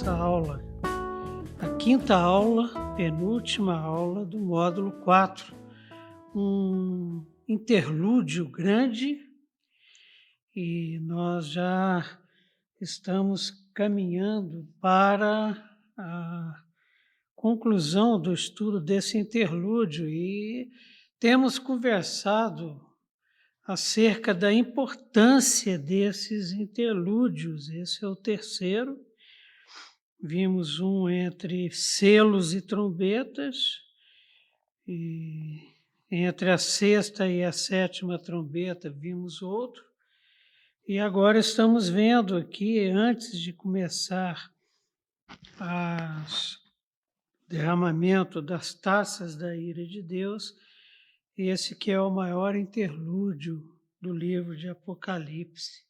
nossa aula, a quinta aula, penúltima aula do módulo 4, um interlúdio grande, e nós já estamos caminhando para a conclusão do estudo desse interlúdio e temos conversado acerca da importância desses interlúdios. Esse é o terceiro. Vimos um entre selos e trombetas, e entre a sexta e a sétima trombeta vimos outro. E agora estamos vendo aqui, antes de começar o derramamento das taças da ira de Deus, esse que é o maior interlúdio do livro de Apocalipse.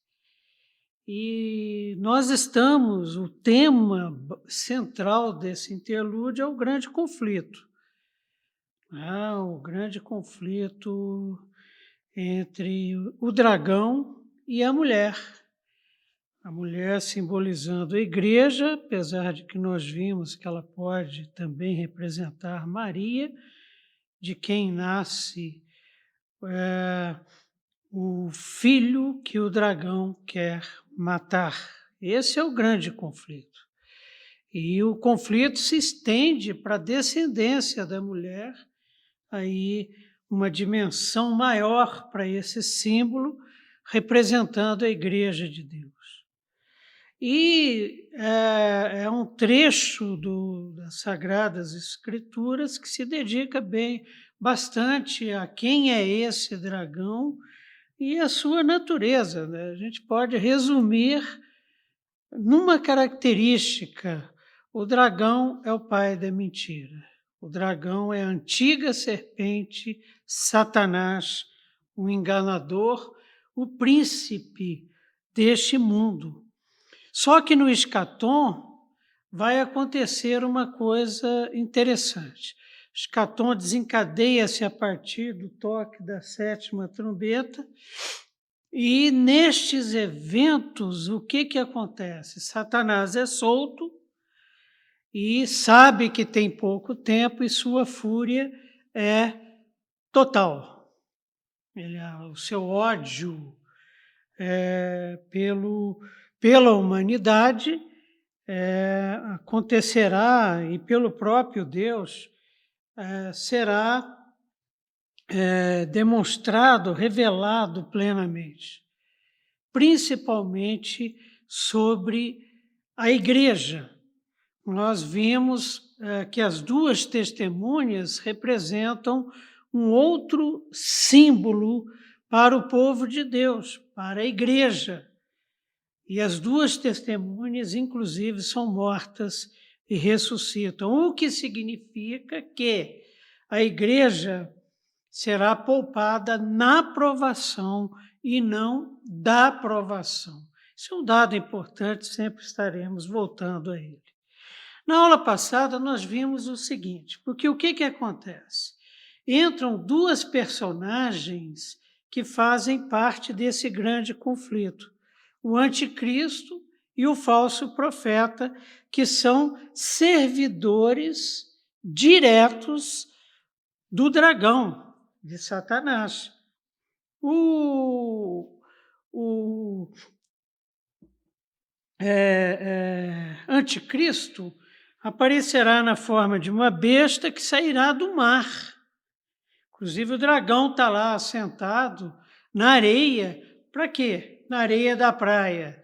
E o tema central desse interlúdio é o grande conflito. O grande conflito entre o dragão e a mulher. A mulher simbolizando a igreja, apesar de que nós vimos que ela pode também representar Maria, de quem nasce o filho que o dragão quer matar. Esse é o grande conflito. E o conflito se estende para a descendência da mulher, aí uma dimensão maior para esse símbolo, representando a Igreja de Deus. E é um trecho das Sagradas Escrituras que se dedica bastante a quem é esse dragão e a sua natureza, né? A gente pode resumir numa característica: o dragão é o pai da mentira. O dragão é a antiga serpente, Satanás, o enganador, o príncipe deste mundo. Só que no escatom vai acontecer uma coisa interessante. O escatom desencadeia-se a partir do toque da sétima trombeta, e nestes eventos, o que acontece? Satanás é solto e sabe que tem pouco tempo e sua fúria é total. O seu ódio pela humanidade acontecerá, e pelo próprio Deus será demonstrado, revelado plenamente, principalmente sobre a igreja. Nós vimos que as duas testemunhas representam um outro símbolo para o povo de Deus, para a igreja. E as duas testemunhas, inclusive, são mortas e ressuscitam, o que significa que a igreja será poupada na provação e não da provação. Isso é um dado importante, sempre estaremos voltando a ele. Na aula passada, nós vimos o seguinte, porque o que acontece? Entram duas personagens que fazem parte desse grande conflito: o anticristo e o falso profeta, que são servidores diretos do dragão, de Satanás. O anticristo aparecerá na forma de uma besta que sairá do mar. Inclusive, o dragão está lá sentado na areia. Para quê? Na areia da praia,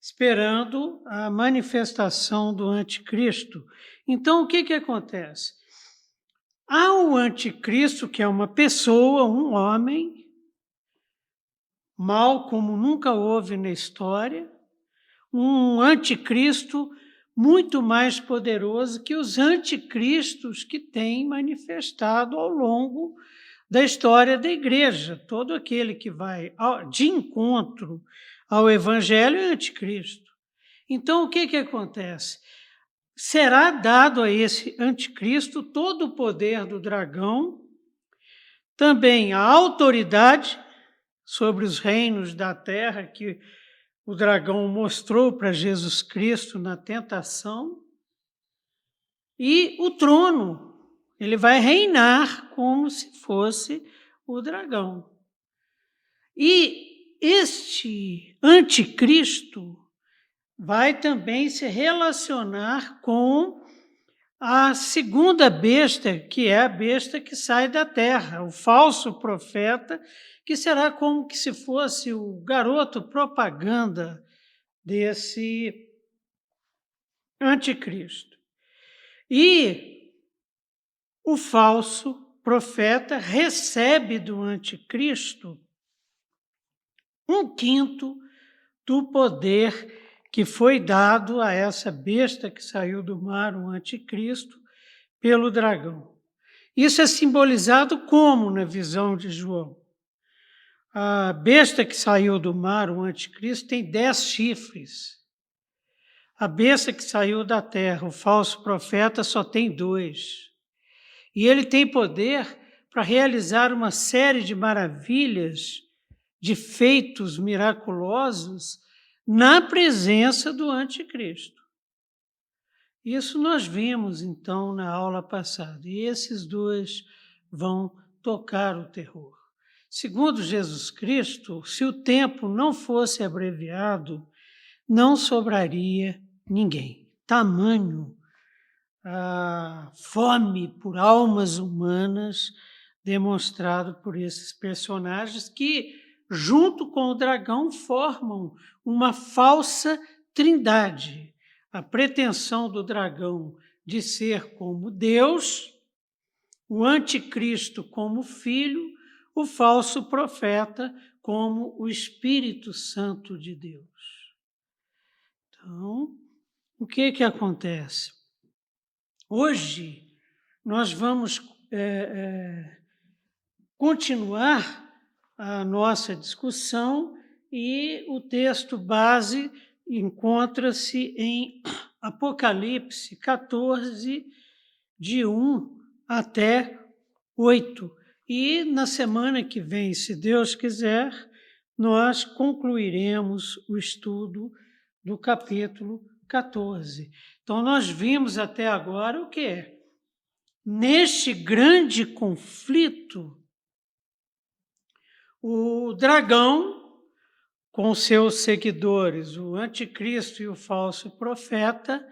esperando a manifestação do anticristo. Então, o que acontece? Há o anticristo, que é uma pessoa, um homem, mal como nunca houve na história, um anticristo muito mais poderoso que os anticristos que têm manifestado ao longo da história da igreja. Todo aquele que vai de encontro ao evangelho é anticristo. Então, o que acontece? Será dado a esse anticristo todo o poder do dragão, também a autoridade sobre os reinos da terra, que o dragão mostrou para Jesus Cristo na tentação, e o trono, ele vai reinar como se fosse o dragão. E este anticristo vai também se relacionar com a segunda besta, que é a besta que sai da terra, o falso profeta, que será como que se fosse o garoto propaganda desse anticristo. E o falso profeta recebe do anticristo 1/5 do poder que foi dado a essa besta que saiu do mar, o anticristo, pelo dragão. Isso é simbolizado como na visão de João? A besta que saiu do mar, o anticristo, tem 10 chifres. A besta que saiu da terra, o falso profeta, só tem 2. E ele tem poder para realizar uma série de maravilhas, de feitos miraculosos, na presença do anticristo. Isso nós vimos, então, na aula passada. E esses 2 vão tocar o terror. Segundo Jesus Cristo, se o tempo não fosse abreviado, não sobraria ninguém. Tamanho a fome por almas humanas demonstrado por esses personagens que, junto com o dragão, formam uma falsa trindade. A pretensão do dragão de ser como Deus, o anticristo como filho, o falso profeta como o Espírito Santo de Deus. Então, o que acontece? Hoje, nós vamos continuar a nossa discussão e o texto base encontra-se em Apocalipse 14, de 1 até 8. E na semana que vem, se Deus quiser, nós concluiremos o estudo do capítulo 14. Então, nós vimos até agora o quê? Neste grande conflito, o dragão, com seus seguidores, o anticristo e o falso profeta,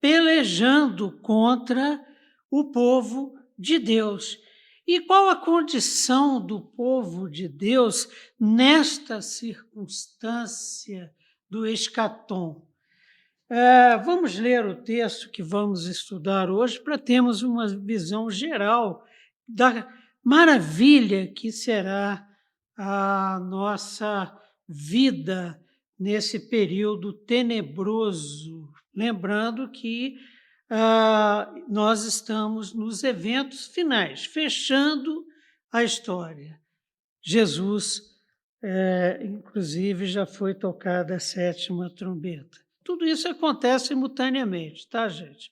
pelejando contra o povo de Deus. E qual a condição do povo de Deus nesta circunstância do escatom? Vamos ler o texto que vamos estudar hoje para termos uma visão geral da maravilha que será a nossa vida nesse período tenebroso. Lembrando que nós estamos nos eventos finais, fechando a história. Jesus, inclusive, já foi tocada a 7ª trombeta. Tudo isso acontece simultaneamente, tá, gente?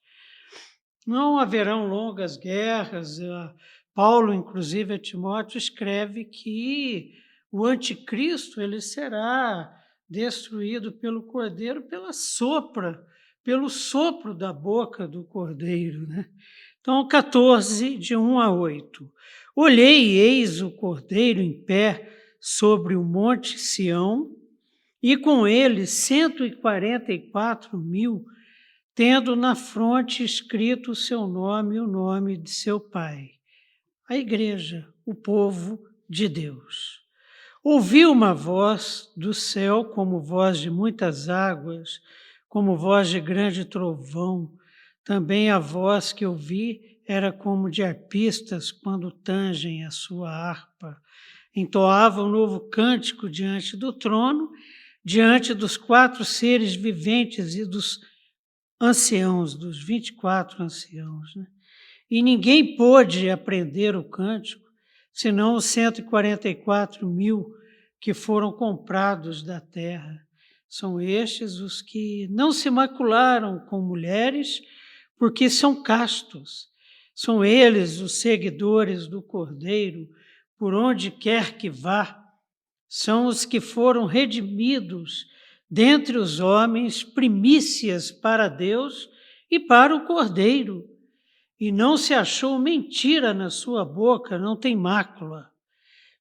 Não haverão longas guerras. Paulo, inclusive, a Timóteo, escreve que o anticristo ele será destruído pelo Cordeiro pelo sopro da boca do Cordeiro, né? Então, 14, de 1 a 8. Olhei e eis o Cordeiro em pé sobre o monte Sião, e com ele 144.000, tendo na fronte escrito o seu nome e o nome de seu Pai. A igreja, o povo de Deus. Ouvi uma voz do céu como voz de muitas águas, como voz de grande trovão. Também a voz que ouvi era como de arpistas quando tangem a sua harpa. Entoavam um novo cântico diante do trono, diante dos 4 seres viventes e dos anciãos, dos 24 anciãos. Né? E ninguém pôde aprender o cântico, senão os 144.000 que foram comprados da terra. São estes os que não se macularam com mulheres, porque são castos. São eles os seguidores do Cordeiro, por onde quer que vá. São os que foram redimidos dentre os homens, primícias para Deus e para o Cordeiro. E não se achou mentira na sua boca, não tem mácula.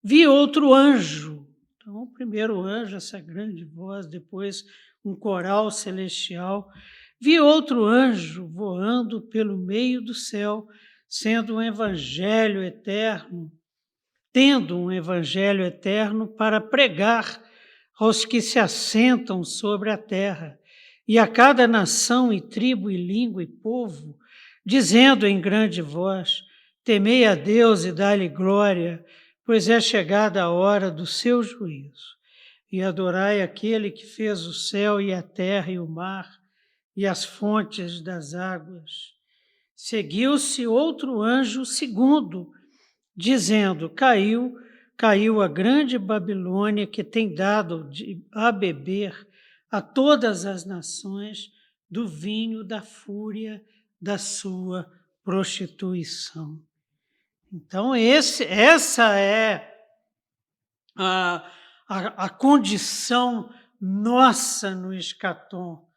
Vi outro anjo. Então, o primeiro anjo, essa grande voz, depois um coral celestial. Vi outro anjo voando pelo meio do céu, tendo um evangelho eterno para pregar aos que se assentam sobre a terra, e a cada nação e tribo e língua e povo, dizendo em grande voz: temei a Deus e dai-lhe glória, pois é chegada a hora do seu juízo. E adorai aquele que fez o céu e a terra e o mar e as fontes das águas. Seguiu-se outro anjo segundo, dizendo: caiu a grande Babilônia, que tem dado a beber a todas as nações do vinho da fúria da sua prostituição. Então, essa é a condição nossa no escatom,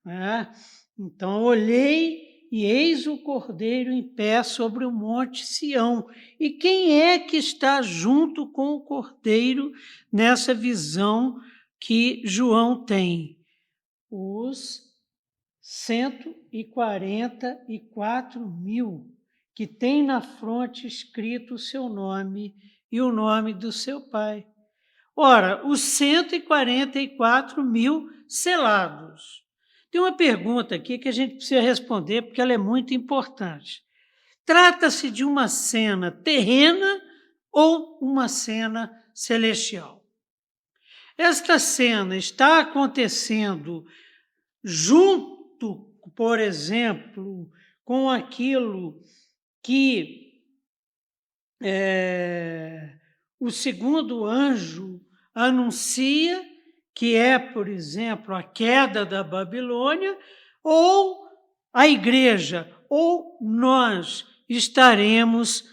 né? Então, olhei e eis o Cordeiro em pé sobre o monte Sião. E quem é que está junto com o Cordeiro nessa visão que João tem? Os 144.000, que tem na fronte escrito o seu nome e o nome do seu pai. Ora, os 144.000 selados. Tem uma pergunta aqui que a gente precisa responder, porque ela é muito importante. Trata-se de uma cena terrena ou uma cena celestial? Esta cena está acontecendo junto, por exemplo, com aquilo que o segundo anjo anuncia, que é, por exemplo, a queda da Babilônia, ou a igreja, ou nós estaremos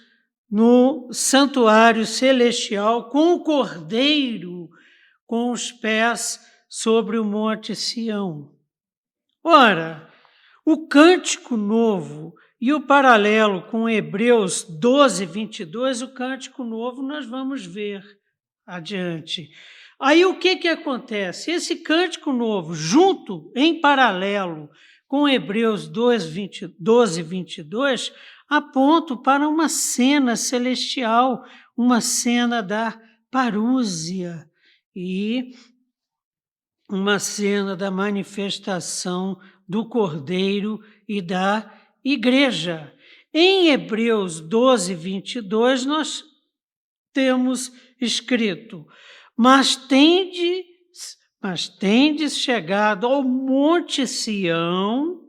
no santuário celestial com o Cordeiro, com os pés sobre o monte Sião. Ora, o Cântico Novo e o paralelo com Hebreus 12, 22, o Cântico Novo nós vamos ver adiante. Aí o que acontece? Esse Cântico Novo, junto, em paralelo com Hebreus 12, 22, aponta para uma cena celestial, uma cena da parúzia e uma cena da manifestação do Cordeiro e da igreja. Em Hebreus 12, 22, nós temos escrito: mas tendes chegado ao monte Sião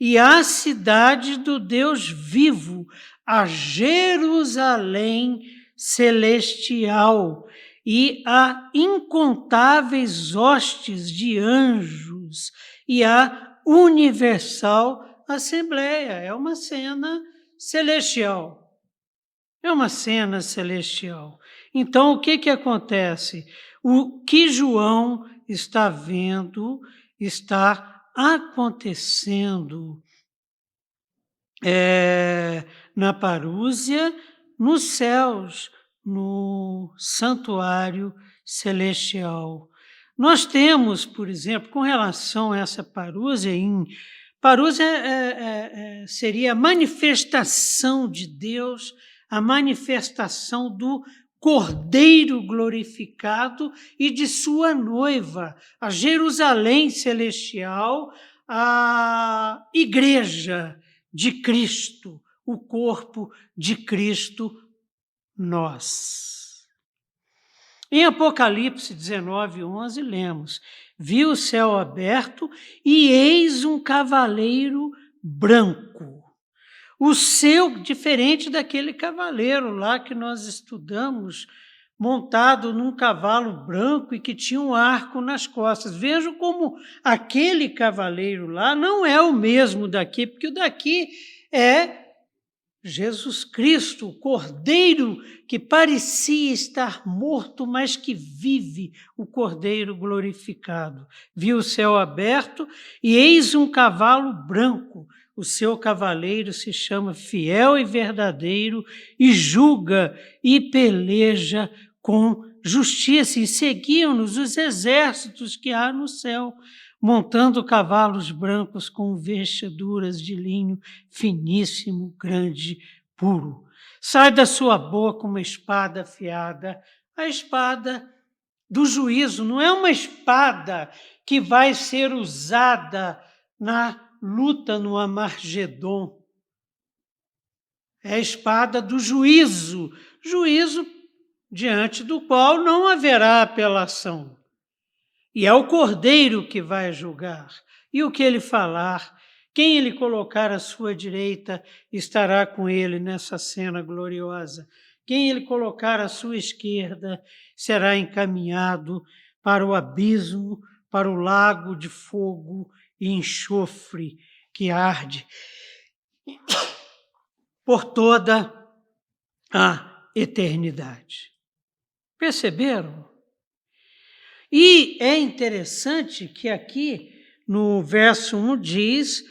e à cidade do Deus vivo, a Jerusalém celestial e a incontáveis hostes de anjos e a universal assembleia. É uma cena celestial. É uma cena celestial. Então, o que acontece? O que João está vendo está acontecendo na parúzia, nos céus, no santuário celestial. Nós temos, por exemplo, com relação a essa parúzia, parúzia seria a manifestação de Deus, a manifestação do Cordeiro glorificado e de sua noiva, a Jerusalém celestial, a igreja de Cristo, o corpo de Cristo, nós. Em Apocalipse 19, 11, lemos: vi o céu aberto e eis um cavaleiro branco. O seu, diferente daquele cavaleiro lá que nós estudamos, montado num cavalo branco e que tinha um arco nas costas. Vejam como aquele cavaleiro lá não é o mesmo daqui, porque o daqui é Jesus Cristo, o Cordeiro que parecia estar morto, mas que vive, o Cordeiro glorificado. Viu o céu aberto e eis um cavalo branco. O seu cavaleiro se chama Fiel e Verdadeiro e julga e peleja com justiça. E seguiam-nos os exércitos que há no céu, montando cavalos brancos com vestiduras de linho finíssimo, grande, puro. Sai da sua boca uma espada afiada, a espada do juízo. Não é uma espada que vai ser usada na luta no Armagedon. É a espada do juízo, juízo diante do qual não haverá apelação. E é o Cordeiro que vai julgar. E o que ele falar, quem ele colocar à sua direita estará com ele nessa cena gloriosa. Quem ele colocar à sua esquerda será encaminhado para o abismo, para o lago de fogo e enxofre que arde por toda a eternidade. Perceberam? E é interessante que aqui no verso 1 diz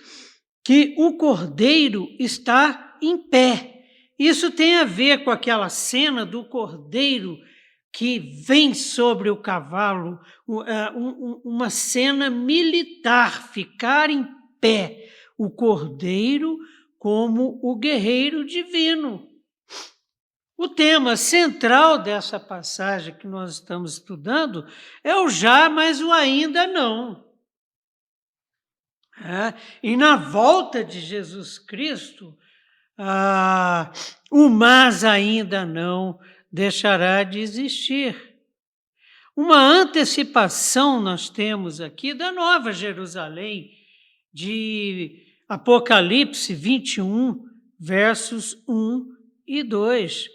que o Cordeiro está em pé. Isso tem a ver com aquela cena do Cordeiro que vem sobre o cavalo, uma cena militar, ficar em pé. O Cordeiro como o guerreiro divino. O tema central dessa passagem que nós estamos estudando é o já, mas o ainda não. E na volta de Jesus Cristo, o mas ainda não deixará de existir. Uma antecipação nós temos aqui da Nova Jerusalém, de Apocalipse 21, versos 1 e 2.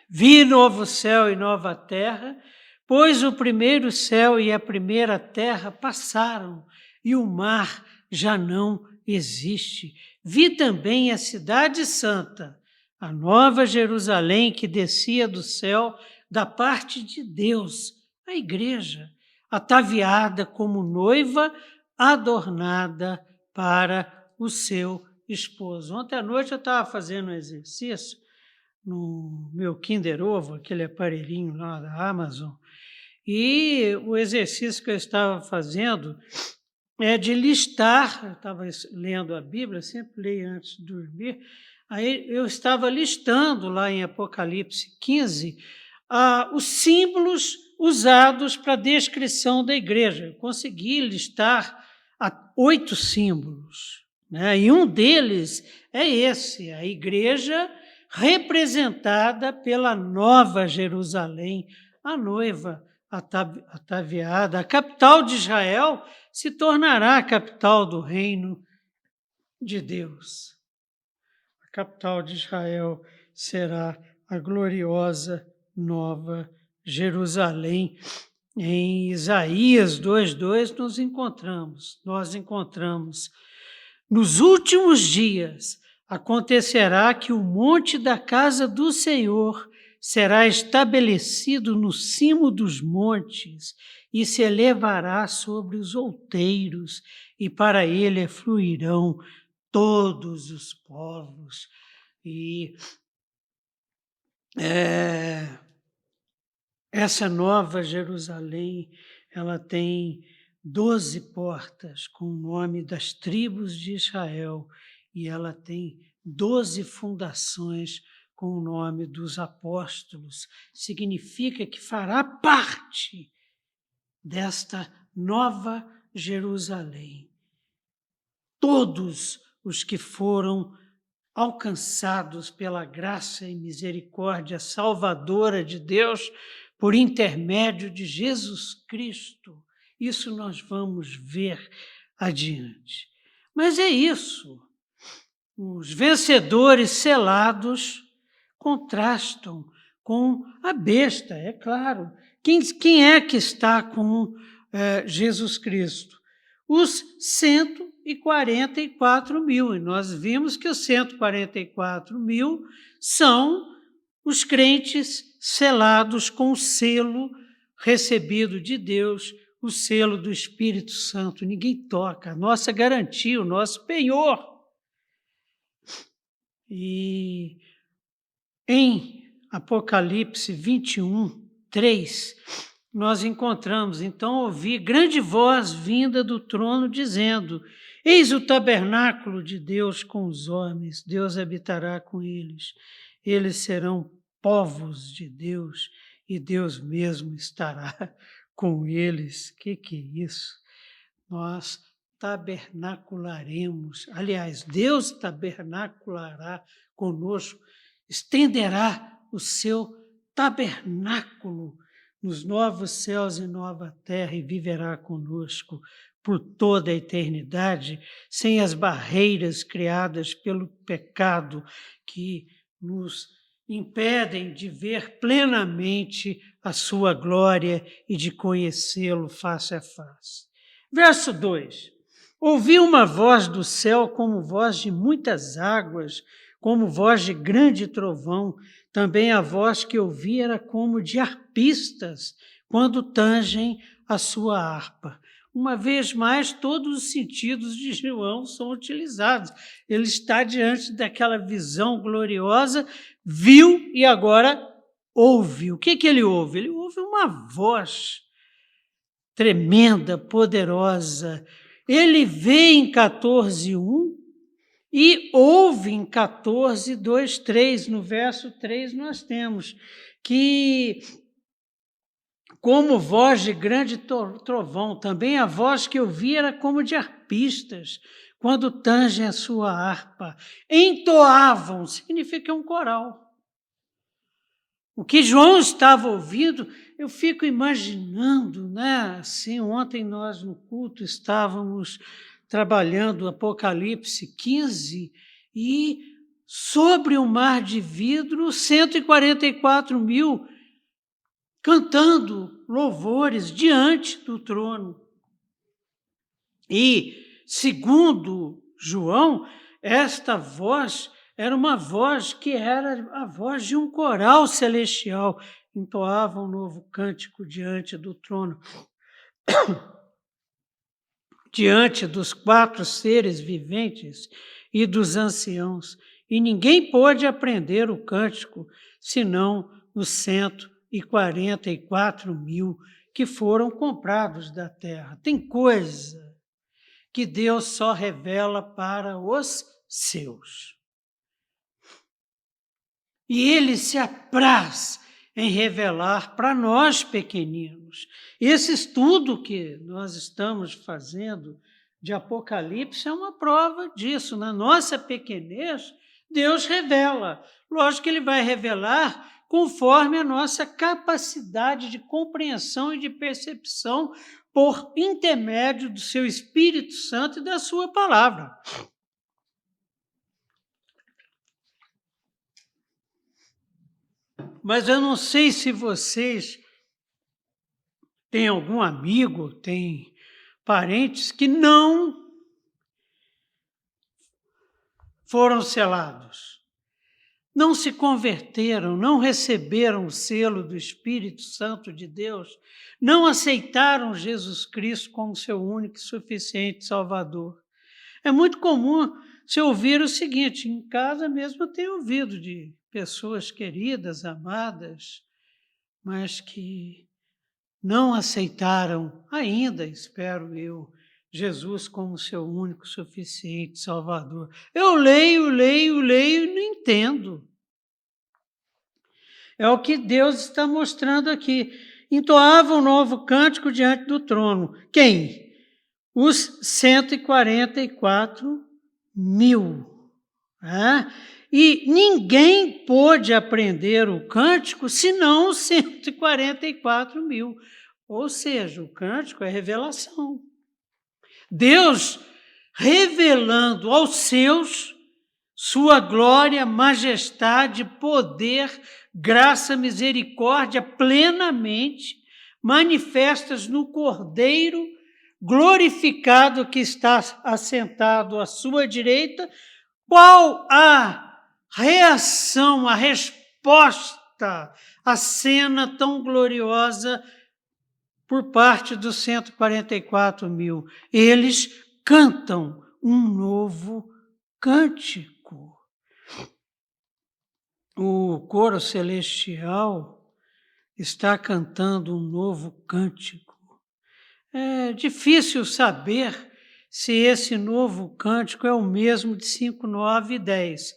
Vi novo céu e nova terra, pois o primeiro céu e a primeira terra passaram, e o mar já não existe. Vi também a cidade santa, a nova Jerusalém que descia do céu da parte de Deus, a igreja, ataviada como noiva adornada para o seu esposo. Ontem à noite eu estava fazendo um exercício no meu Kinder Ovo, aquele aparelhinho lá da Amazon, e o exercício que eu estava fazendo é de listar, eu estava lendo a Bíblia, sempre leio antes de dormir, aí eu estava listando lá em Apocalipse 15 os símbolos usados para a descrição da igreja. Eu consegui listar 8 símbolos, né? E um deles é esse, a igreja representada pela Nova Jerusalém, a noiva ataviada. A capital de Israel se tornará a capital do reino de Deus. A capital de Israel será a gloriosa Nova Jerusalém. Em Isaías 2:2 nós encontramos nos últimos dias acontecerá que o monte da casa do Senhor será estabelecido no cimo dos montes e se elevará sobre os outeiros, e para ele fluirão todos os povos. E essa nova Jerusalém, ela tem 12 portas com o nome das tribos de Israel, e ela tem 12 fundações com o nome dos apóstolos. Significa que fará parte desta nova Jerusalém. Todos os que foram alcançados pela graça e misericórdia salvadora de Deus por intermédio de Jesus Cristo. Isso nós vamos ver adiante. Mas é isso. Os vencedores selados contrastam com a besta, é claro. Quem é que está com Jesus Cristo? os 144.000. E nós vimos que os 144.000 são os crentes selados com o selo recebido de Deus, o selo do Espírito Santo. Ninguém toca, a nossa garantia, o nosso penhor. E em Apocalipse 21:3, nós encontramos: então ouvi grande voz vinda do trono dizendo: eis o tabernáculo de Deus com os homens, Deus habitará com eles, eles serão povos de Deus e Deus mesmo estará com eles. Que é isso? Nós tabernacularemos, aliás, Deus tabernaculará conosco, estenderá o seu tabernáculo nos novos céus e nova terra e viverá conosco por toda a eternidade, sem as barreiras criadas pelo pecado que nos impedem de ver plenamente a sua glória e de conhecê-lo face a face. Verso 2. Ouvi uma voz do céu como voz de muitas águas, como voz de grande trovão. Também a voz que ouvi era como de arpistas, quando tangem a sua harpa. Uma vez mais, todos os sentidos de João são utilizados. Ele está diante daquela visão gloriosa, viu e agora ouve. O que ele ouve? Ele ouve uma voz tremenda, poderosa. Ele vê em 14:1 e ouve em 14:2-3. No verso 3 nós temos que, como voz de grande trovão, também a voz que eu vi era como de arpistas, quando tangem a sua harpa. Entoavam, significa um coral. O que João estava ouvindo, eu fico imaginando, né? Assim, ontem nós no culto estávamos trabalhando Apocalipse 15 e sobre o mar de vidro, 144.000 cantando louvores diante do trono. E, segundo João, esta voz era uma voz que era a voz de um coral celestial. Entoava um novo cântico diante do trono, diante dos 4 seres viventes e dos anciãos. E ninguém pôde aprender o cântico, senão os 144.000 que foram comprados da terra. Tem coisa que Deus só revela para os seus. E Ele se apraz em revelar para nós pequeninos. Esse estudo que nós estamos fazendo de Apocalipse é uma prova disso. Na nossa pequenez, Deus revela. Lógico que Ele vai revelar conforme a nossa capacidade de compreensão e de percepção por intermédio do seu Espírito Santo e da sua palavra. Mas eu não sei se vocês têm algum amigo, têm parentes que não foram selados, não se converteram, não receberam o selo do Espírito Santo de Deus, não aceitaram Jesus Cristo como seu único e suficiente Salvador. É muito comum se ouvir o seguinte: em casa mesmo eu tenho ouvido de pessoas queridas, amadas, mas que não aceitaram ainda, espero eu, Jesus como seu único, suficiente Salvador. Eu leio e não entendo. É o que Deus está mostrando aqui. Entoava um novo cântico diante do trono. Quem? Os 144.000. E ninguém pôde aprender o cântico senão os 144.000. Ou seja, o cântico é revelação. Deus revelando aos seus sua glória, majestade, poder, graça, misericórdia plenamente manifestas no Cordeiro glorificado que está assentado à sua direita, qual a reação, a resposta à cena tão gloriosa por parte dos 144 mil? Eles cantam um novo cântico. O coro celestial está cantando um novo cântico. É difícil saber se esse novo cântico é o mesmo de 5, 9 e 10.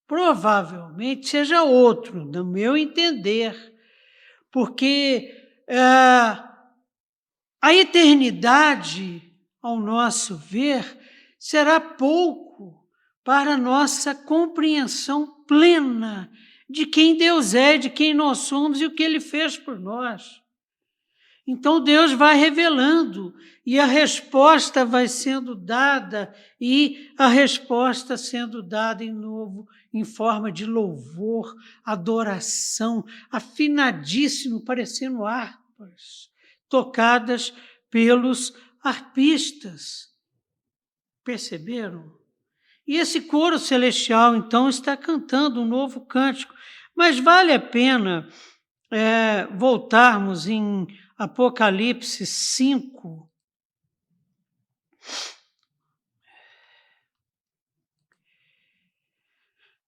Provavelmente seja outro, no meu entender, porque a eternidade, ao nosso ver, será pouco para a nossa compreensão plena de quem Deus é, de quem nós somos e o que Ele fez por nós. Então Deus vai revelando e a resposta vai sendo dada, e a resposta sendo dada em novo, em forma de louvor, adoração, afinadíssimo, parecendo harpas, tocadas pelos arpistas. Perceberam? E esse coro celestial, então, está cantando um novo cântico. Mas vale a pena voltarmos em Apocalipse 5,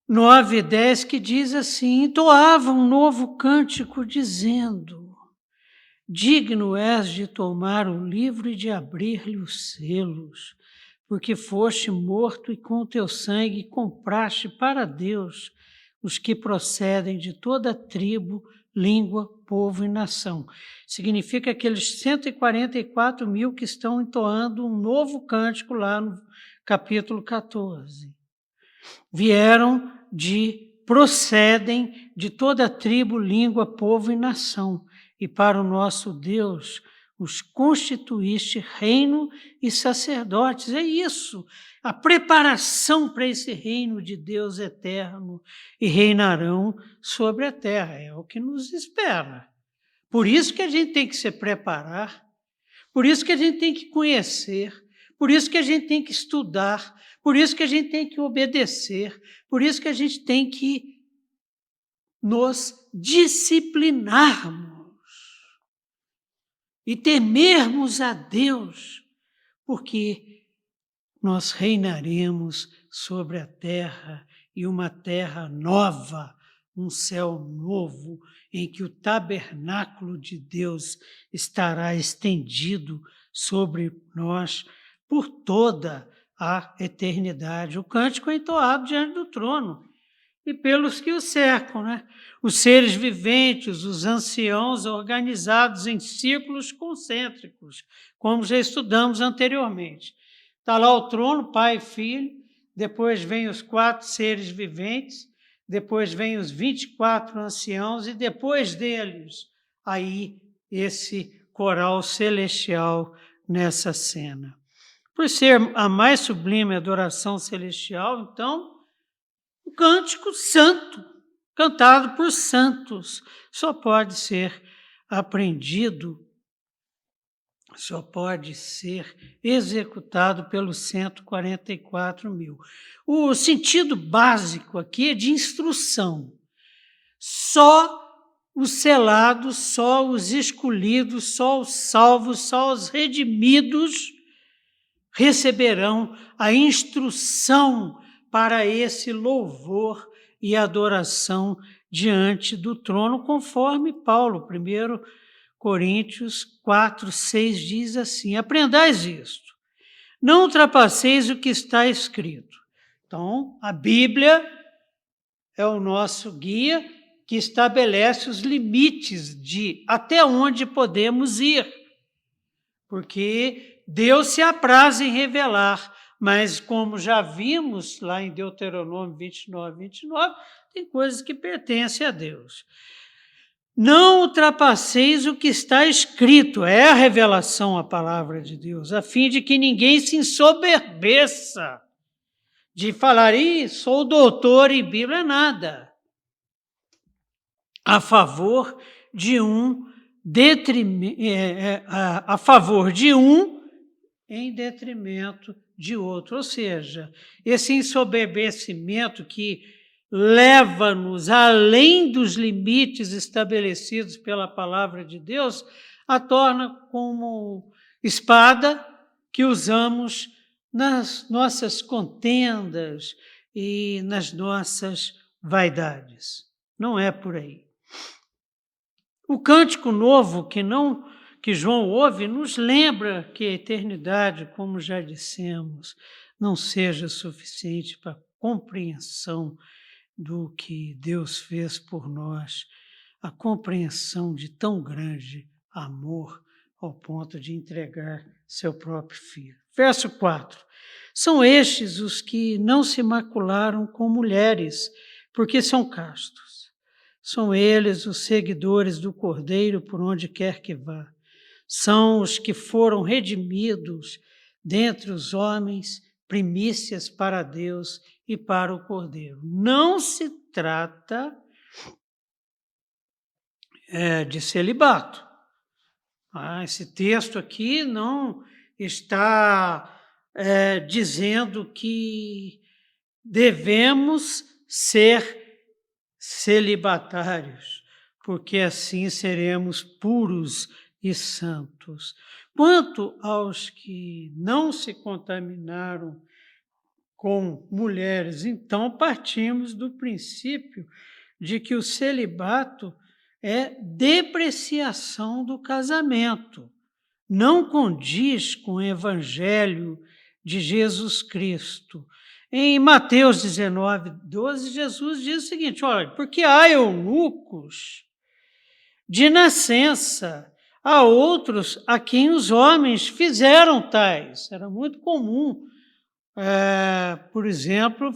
9 e 10, que diz assim: entoava um novo cântico, dizendo: digno és de tomar o livro e de abrir-lhe os selos, porque foste morto e com teu sangue compraste para Deus os que procedem de toda tribo, língua, povo e nação. Significa aqueles 144 mil que estão entoando um novo cântico lá no capítulo 14. Procedem de toda tribo, língua, povo e nação, e para o nosso Deus os constituíste reino e sacerdotes. É isso, a preparação para esse reino de Deus eterno, e reinarão sobre a terra. É o que nos espera. Por isso que a gente tem que se preparar, por isso que a gente tem que conhecer, por isso que a gente tem que estudar, por isso que a gente tem que obedecer, por isso que a gente tem que nos disciplinarmos e temermos a Deus, porque nós reinaremos sobre a terra, e uma terra nova, um céu novo, em que o tabernáculo de Deus estará estendido sobre nós por toda a eternidade. O cântico é entoado diante do trono e pelos que o cercam, né? Os seres viventes, os anciãos organizados em círculos concêntricos, como já estudamos anteriormente. Está lá o trono, Pai e Filho, depois vem os 4 seres viventes, depois vem os 24 anciãos e depois deles, aí esse coral celestial nessa cena. Por ser a mais sublime adoração celestial, então, o cântico santo, cantado por santos, só pode ser aprendido, só pode ser executado pelos 144 mil. O sentido básico aqui é de instrução. Só os selados, só os escolhidos, só os salvos, só os redimidos receberão a instrução para esse louvor e adoração diante do trono, conforme Paulo, 1 Coríntios 4, 6, diz assim: aprendais isto, não ultrapasseis o que está escrito. Então, a Bíblia é o nosso guia que estabelece os limites de até onde podemos ir, porque Deus se apraz em revelar, mas como já vimos lá em Deuteronômio 29, tem coisas que pertencem a Deus. Não ultrapasseis o que está escrito, é a revelação, a palavra de Deus, a fim de que ninguém se ensoberbeça de falar: sou doutor em Bíblia, nada, a favor de um a favor de um em detrimento de outro. Ou seja, esse ensoberbecimento que leva-nos além dos limites estabelecidos pela palavra de Deus, a torna como espada que usamos nas nossas contendas e nas nossas vaidades. Não é por aí. O cântico novo que João ouve nos lembra que a eternidade, como já dissemos, não seja suficiente para a compreensão do que Deus fez por nós, a compreensão de tão grande amor ao ponto de entregar seu próprio filho. Verso 4. São estes os que não se macularam com mulheres, porque são castos. São eles os seguidores do Cordeiro por onde quer que vá. São os que foram redimidos dentre os homens, primícias para Deus e para o Cordeiro. Não se trata de celibato. Esse texto aqui não está dizendo que devemos ser celibatários, porque assim seremos puros e santos. Quanto aos que não se contaminaram com mulheres, então partimos do princípio de que o celibato é depreciação do casamento, não condiz com o evangelho de Jesus Cristo. Em Mateus 19, 12, Jesus diz o seguinte: olha, porque há eunucos de nascença, há outros a quem os homens fizeram tais. Era muito comum, por exemplo,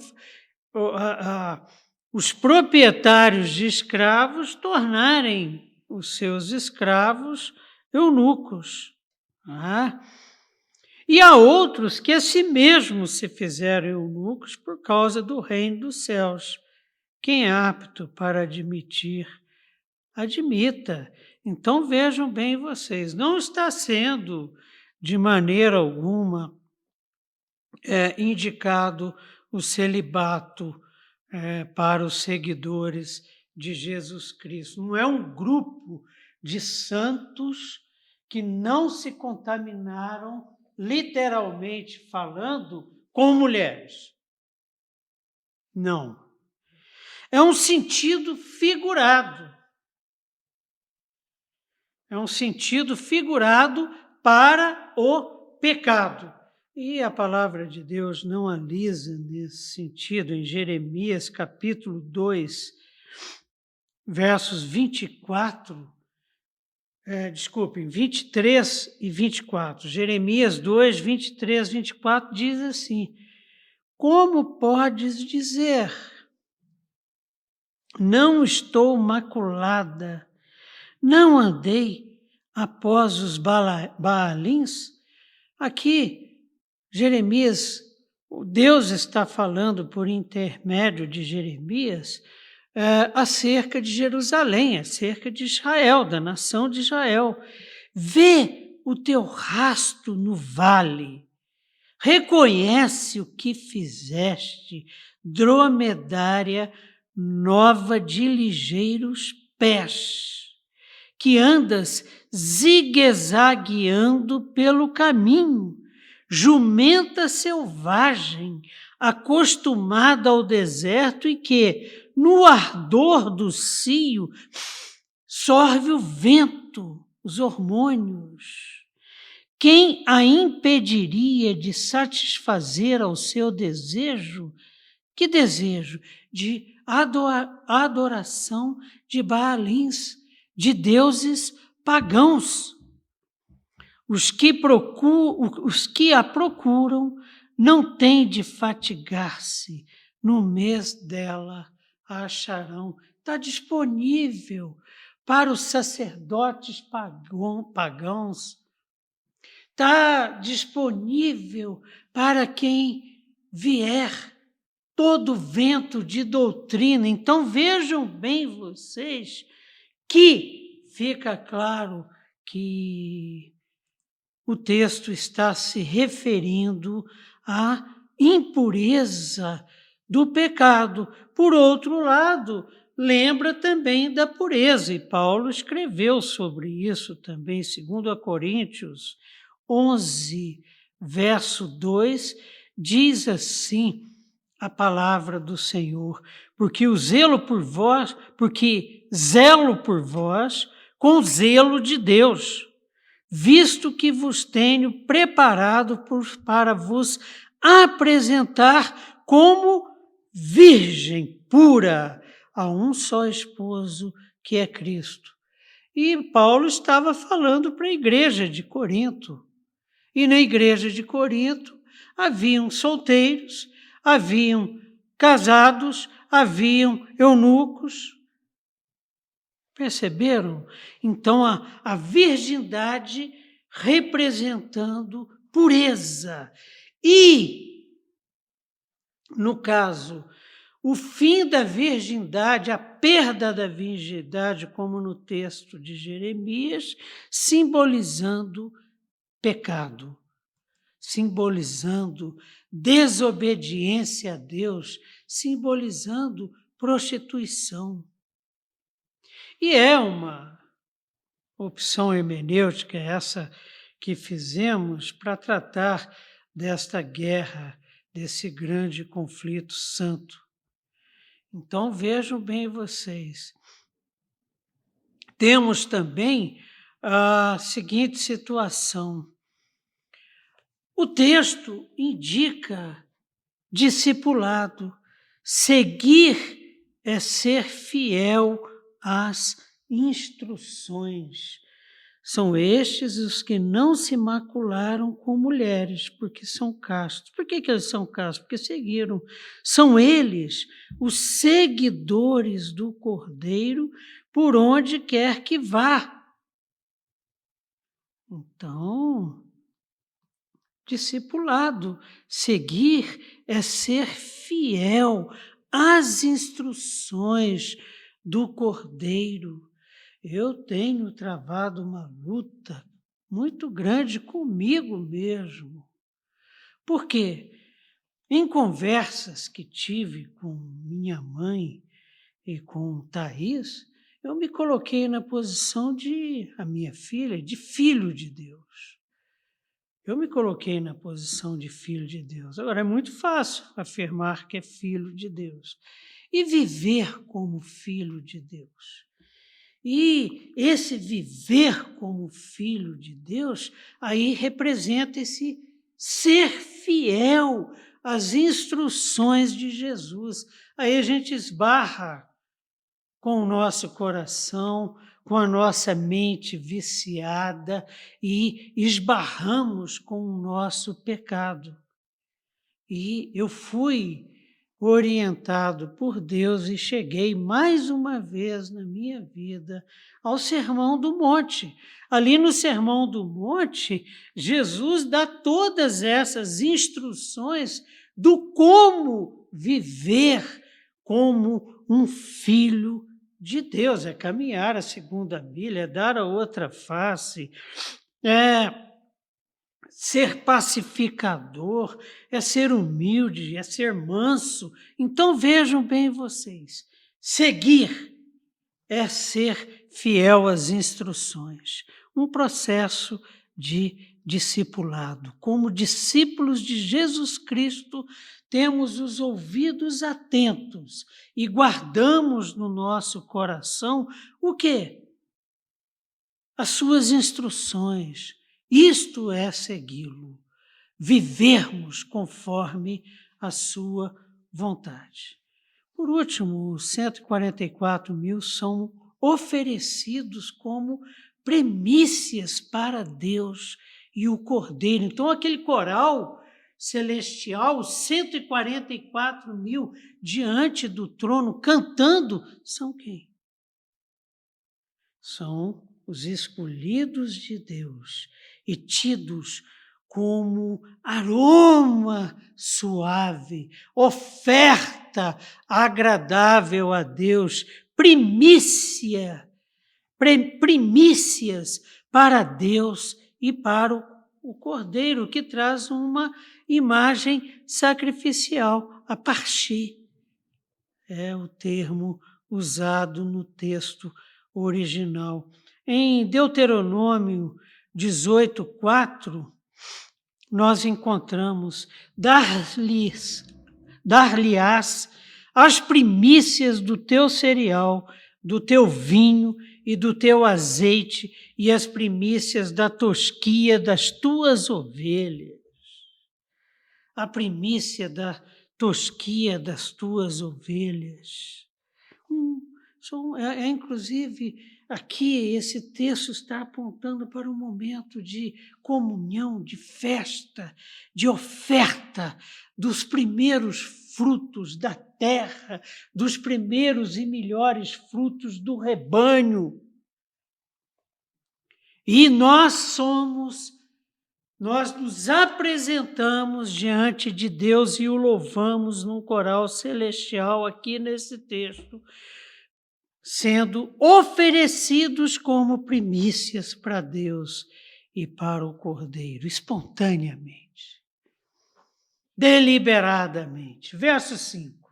os proprietários de escravos tornarem os seus escravos eunucos. E há outros que a si mesmos se fizeram eunucos por causa do reino dos céus. Quem é apto para admitir, admita. Então vejam bem vocês, não está sendo de maneira alguma indicado o celibato para os seguidores de Jesus Cristo. Não é um grupo de santos que não se contaminaram, literalmente falando, com mulheres. Não. É um sentido figurado. É um sentido figurado para o pecado. E a palavra de Deus não alisa nesse sentido. Em Jeremias, capítulo 2, versos 23 e 24. Jeremias 2, 23 e 24 diz assim: como podes dizer, não estou maculada, não andei após os Baalins? Aqui, Jeremias, Deus está falando por intermédio de Jeremias acerca de Jerusalém, acerca de Israel, da nação de Israel. Vê o teu rastro no vale, reconhece o que fizeste, dromedária nova de ligeiros pés, que andas zigue-zagueando pelo caminho, jumenta selvagem, acostumada ao deserto e que, no ardor do cio, sorve o vento, os hormônios. Quem a impediria de satisfazer ao seu desejo? Que desejo? De adoração de Baalins, de deuses pagãos. Os que a procuram não têm de fatigar-se, no mês dela a acharão. Está disponível para os sacerdotes pagãos, está disponível para quem vier todo vento de doutrina. Então vejam bem vocês que fica claro que o texto está se referindo à impureza do pecado. Por outro lado, lembra também da pureza, e Paulo escreveu sobre isso também, segundo a Coríntios 11, verso 2, diz assim a palavra do Senhor: porque zelo por vós com zelo de Deus, visto que vos tenho preparado para vos apresentar como virgem pura a um só esposo, que é Cristo. E Paulo estava falando para a igreja de Corinto. E na igreja de Corinto haviam solteiros, haviam casados, haviam eunucos. Perceberam? Então, a virgindade representando pureza. E, no caso, o fim da virgindade, a perda da virgindade, como no texto de Jeremias, simbolizando pecado, simbolizando desobediência a Deus, simbolizando prostituição. E é uma opção hermenêutica essa que fizemos para tratar desta guerra, desse grande conflito santo. Então, vejam bem vocês. Temos também a seguinte situação. O texto indica discipulado. Seguir é ser fiel às instruções. São estes os que não se macularam com mulheres, porque são castos. Por que eles são castos? Porque seguiram. São eles os seguidores do Cordeiro por onde quer que vá. Então, discipulado, seguir é ser fiel às instruções do Cordeiro. Eu tenho travado uma luta muito grande comigo mesmo. Por quê? Em conversas que tive com minha mãe e com Thaís, eu me coloquei na posição a minha filha, de filho de Deus. Eu me coloquei na posição de filho de Deus. Agora, é muito fácil afirmar que é filho de Deus e viver como filho de Deus. E esse viver como filho de Deus, aí representa esse ser fiel às instruções de Jesus. Aí a gente esbarra com o nosso coração, com a nossa mente viciada e esbarramos com o nosso pecado. E eu fui orientado por Deus e cheguei mais uma vez na minha vida ao Sermão do Monte. Ali no Sermão do Monte, Jesus dá todas essas instruções do como viver como um filho de Deus. É caminhar a segunda milha, é dar a outra face, é ser pacificador, é ser humilde, é ser manso. Então vejam bem vocês, seguir é ser fiel às instruções, um processo de discipulado. Como discípulos de Jesus Cristo, temos os ouvidos atentos e guardamos no nosso coração o quê? As suas instruções. Isto é segui-lo, vivermos conforme a sua vontade. Por último, os 144.000 são oferecidos como primícias para Deus e o Cordeiro. Então, aquele coral celestial, 144.000 diante do trono, cantando, são quem? São os escolhidos de Deus e tidos como aroma suave, oferta agradável a Deus, primícia primícias para Deus e para o Cordeiro, que traz uma imagem sacrificial, a partir. É o termo usado no texto original. Em Deuteronômio 18:4, nós encontramos: dar-lhe-ás as primícias do teu cereal, do teu vinho e do teu azeite, e as primícias da tosquia das tuas ovelhas. A primícia da tosquia das tuas ovelhas. Inclusive, aqui esse texto está apontando para um momento de comunhão, de festa, de oferta dos primeiros frutos da terra, dos primeiros e melhores frutos do rebanho. E nós nos apresentamos diante de Deus e o louvamos num coral celestial aqui nesse texto, sendo oferecidos como primícias para Deus e para o Cordeiro, espontaneamente, deliberadamente. Verso 5.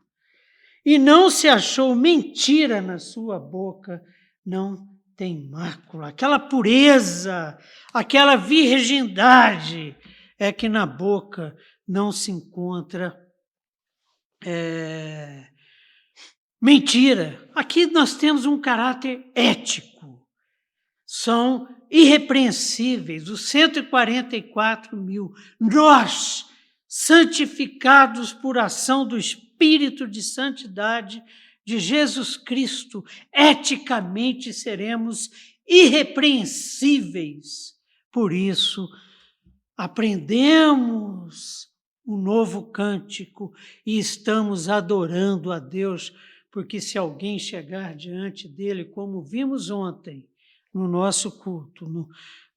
E não se achou mentira na sua boca, não tem mácula. Aquela pureza, aquela virgindade é que na boca não se encontra mentira. Aqui nós temos um caráter ético. São irrepreensíveis, os 144.000. Nós, santificados por ação do Espírito de Santidade de Jesus Cristo, eticamente seremos irrepreensíveis. Por isso, aprendemos um novo cântico e estamos adorando a Deus, porque se alguém chegar diante dele, como vimos ontem no nosso culto,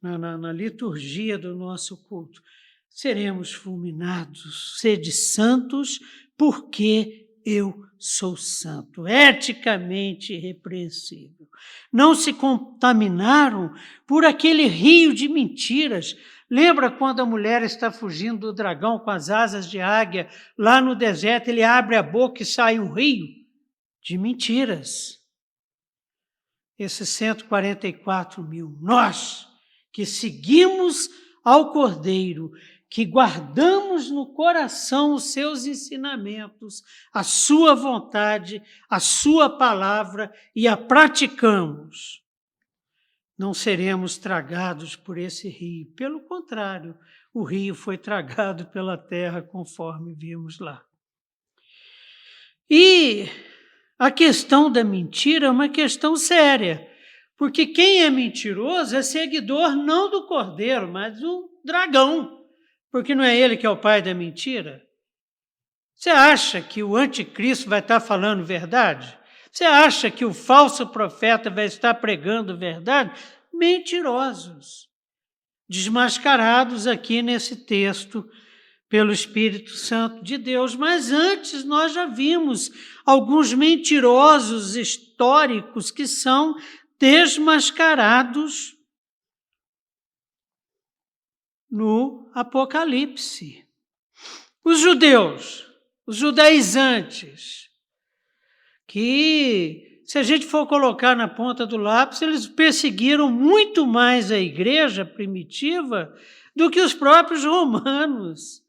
na liturgia do nosso culto, seremos fulminados. Sede santos, porque eu sou santo, eticamente irrepreensível. Não se contaminaram por aquele rio de mentiras. Lembra quando a mulher está fugindo do dragão com as asas de águia, lá no deserto, ele abre a boca e sai um rio de mentiras. Esses 144.000, nós que seguimos ao Cordeiro, que guardamos no coração os seus ensinamentos, a sua vontade, a sua palavra e a praticamos, não seremos tragados por esse rio. Pelo contrário, o rio foi tragado pela terra, conforme vimos lá. E a questão da mentira é uma questão séria, porque quem é mentiroso é seguidor não do Cordeiro, mas do dragão, porque não é ele que é o pai da mentira. Você acha que o anticristo vai estar falando verdade? Você acha que o falso profeta vai estar pregando verdade? Mentirosos, desmascarados aqui nesse texto pelo Espírito Santo de Deus. Mas antes nós já vimos alguns mentirosos históricos que são desmascarados no Apocalipse. Os judeus, os judaizantes, que, se a gente for colocar na ponta do lápis, eles perseguiram muito mais a igreja primitiva do que os próprios romanos.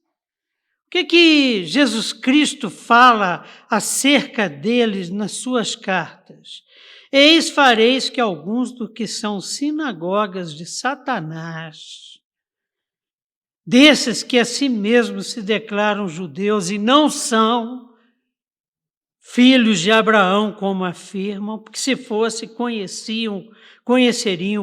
O que Jesus Cristo fala acerca deles nas suas cartas? Eis fareis que alguns do que são sinagogas de Satanás, desses que a si mesmos se declaram judeus e não são filhos de Abraão, como afirmam, porque se fosse, conheceriam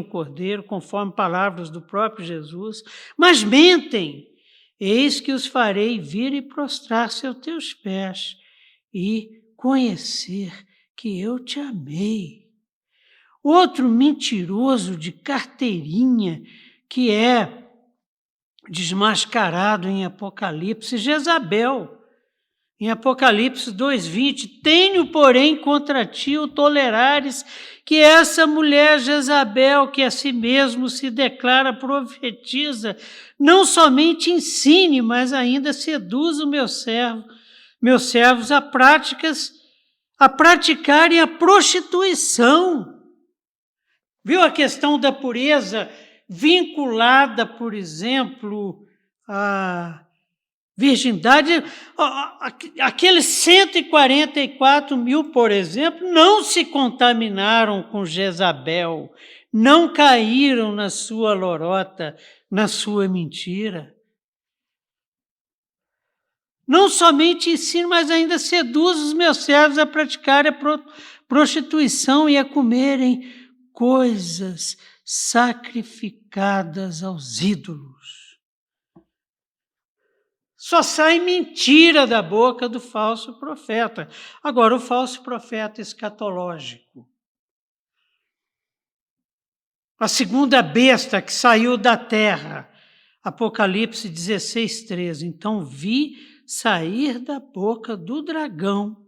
o Cordeiro, conforme palavras do próprio Jesus, mas mentem. Eis que os farei vir e prostrar-se aos teus pés e conhecer que eu te amei. Outro mentiroso de carteirinha que é desmascarado em Apocalipse, Jezabel. Em Apocalipse 2:20, tenho, porém, contra ti o tolerares que essa mulher Jezabel, que a si mesmo se declara profetiza, não somente ensine, mas ainda seduza meus servos a praticarem a prostituição. Viu a questão da pureza vinculada, por exemplo, à virgindade? Aqueles 144 mil, por exemplo, não se contaminaram com Jezabel, não caíram na sua lorota, na sua mentira. Não somente ensino, mas ainda seduz os meus servos a praticarem a prostituição e a comerem coisas sacrificadas aos ídolos. Só sai mentira da boca do falso profeta. Agora, o falso profeta escatológico. A segunda besta que saiu da terra. Apocalipse 16:13. Então vi sair da boca do dragão,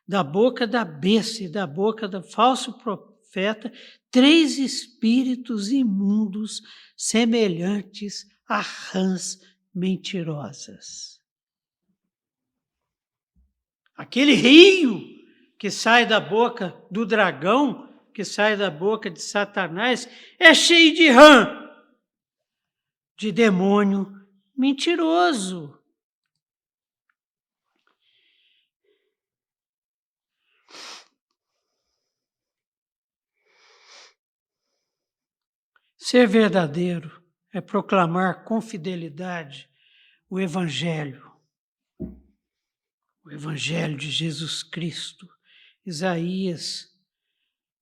da boca da besta e da boca do falso profeta, 3 espíritos imundos semelhantes a rãs mentirosas. Aquele rio que sai da boca do dragão, que sai da boca de Satanás, é cheio de rã, de demônio mentiroso. Ser verdadeiro é proclamar com fidelidade o Evangelho de Jesus Cristo. Isaías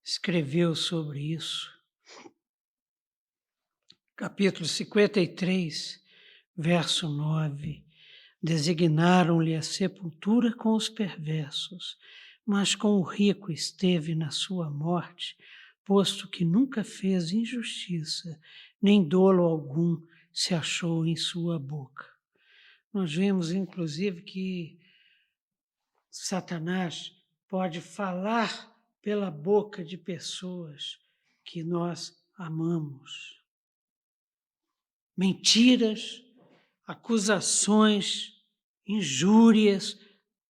escreveu sobre isso. Capítulo 53, verso 9. Designaram-lhe a sepultura com os perversos, mas com o rico esteve na sua morte, posto que nunca fez injustiça, nem dolo algum se achou em sua boca. Nós vimos, inclusive, que Satanás pode falar pela boca de pessoas que nós amamos. Mentiras, acusações, injúrias,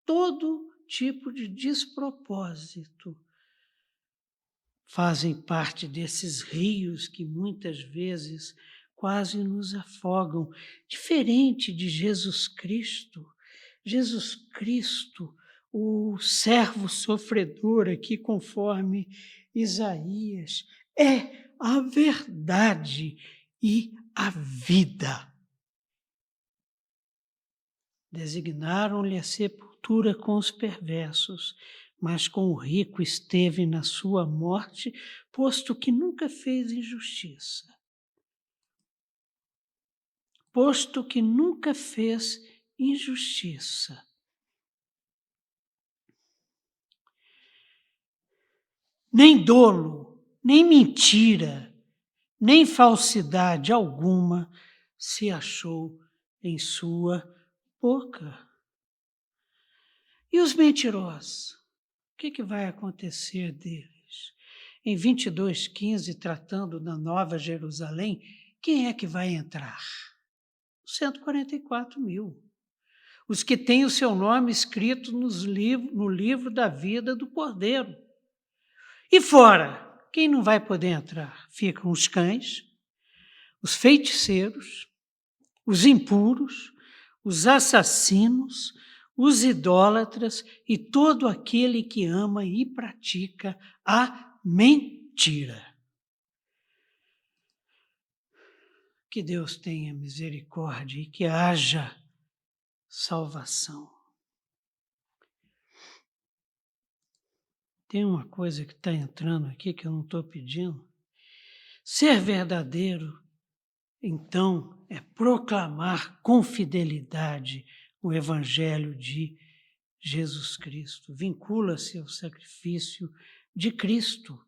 todo tipo de despropósito fazem parte desses rios que muitas vezes quase nos afogam. Diferente de Jesus Cristo. Jesus Cristo, o servo sofredor aqui, conforme Isaías, é a verdade e a vida. Designaram-lhe a sepultura com os perversos, mas com o rico esteve na sua morte, posto que nunca fez injustiça. Posto que nunca fez injustiça. Nem dolo, nem mentira, nem falsidade alguma se achou em sua boca. E os mentirosos? O que vai acontecer deles? Em 22:15, tratando da Nova Jerusalém, quem é que vai entrar? 144 mil. Os que têm o seu nome escrito no livro da vida do Cordeiro. E fora, quem não vai poder entrar? Ficam os cães, os feiticeiros, os impuros, os assassinos, os idólatras e todo aquele que ama e pratica a mentira. Que Deus tenha misericórdia e que haja salvação. Tem uma coisa que está entrando aqui que eu não estou pedindo. Ser verdadeiro, então, é proclamar com fidelidade o Evangelho de Jesus Cristo. Vincula-se ao sacrifício de Cristo.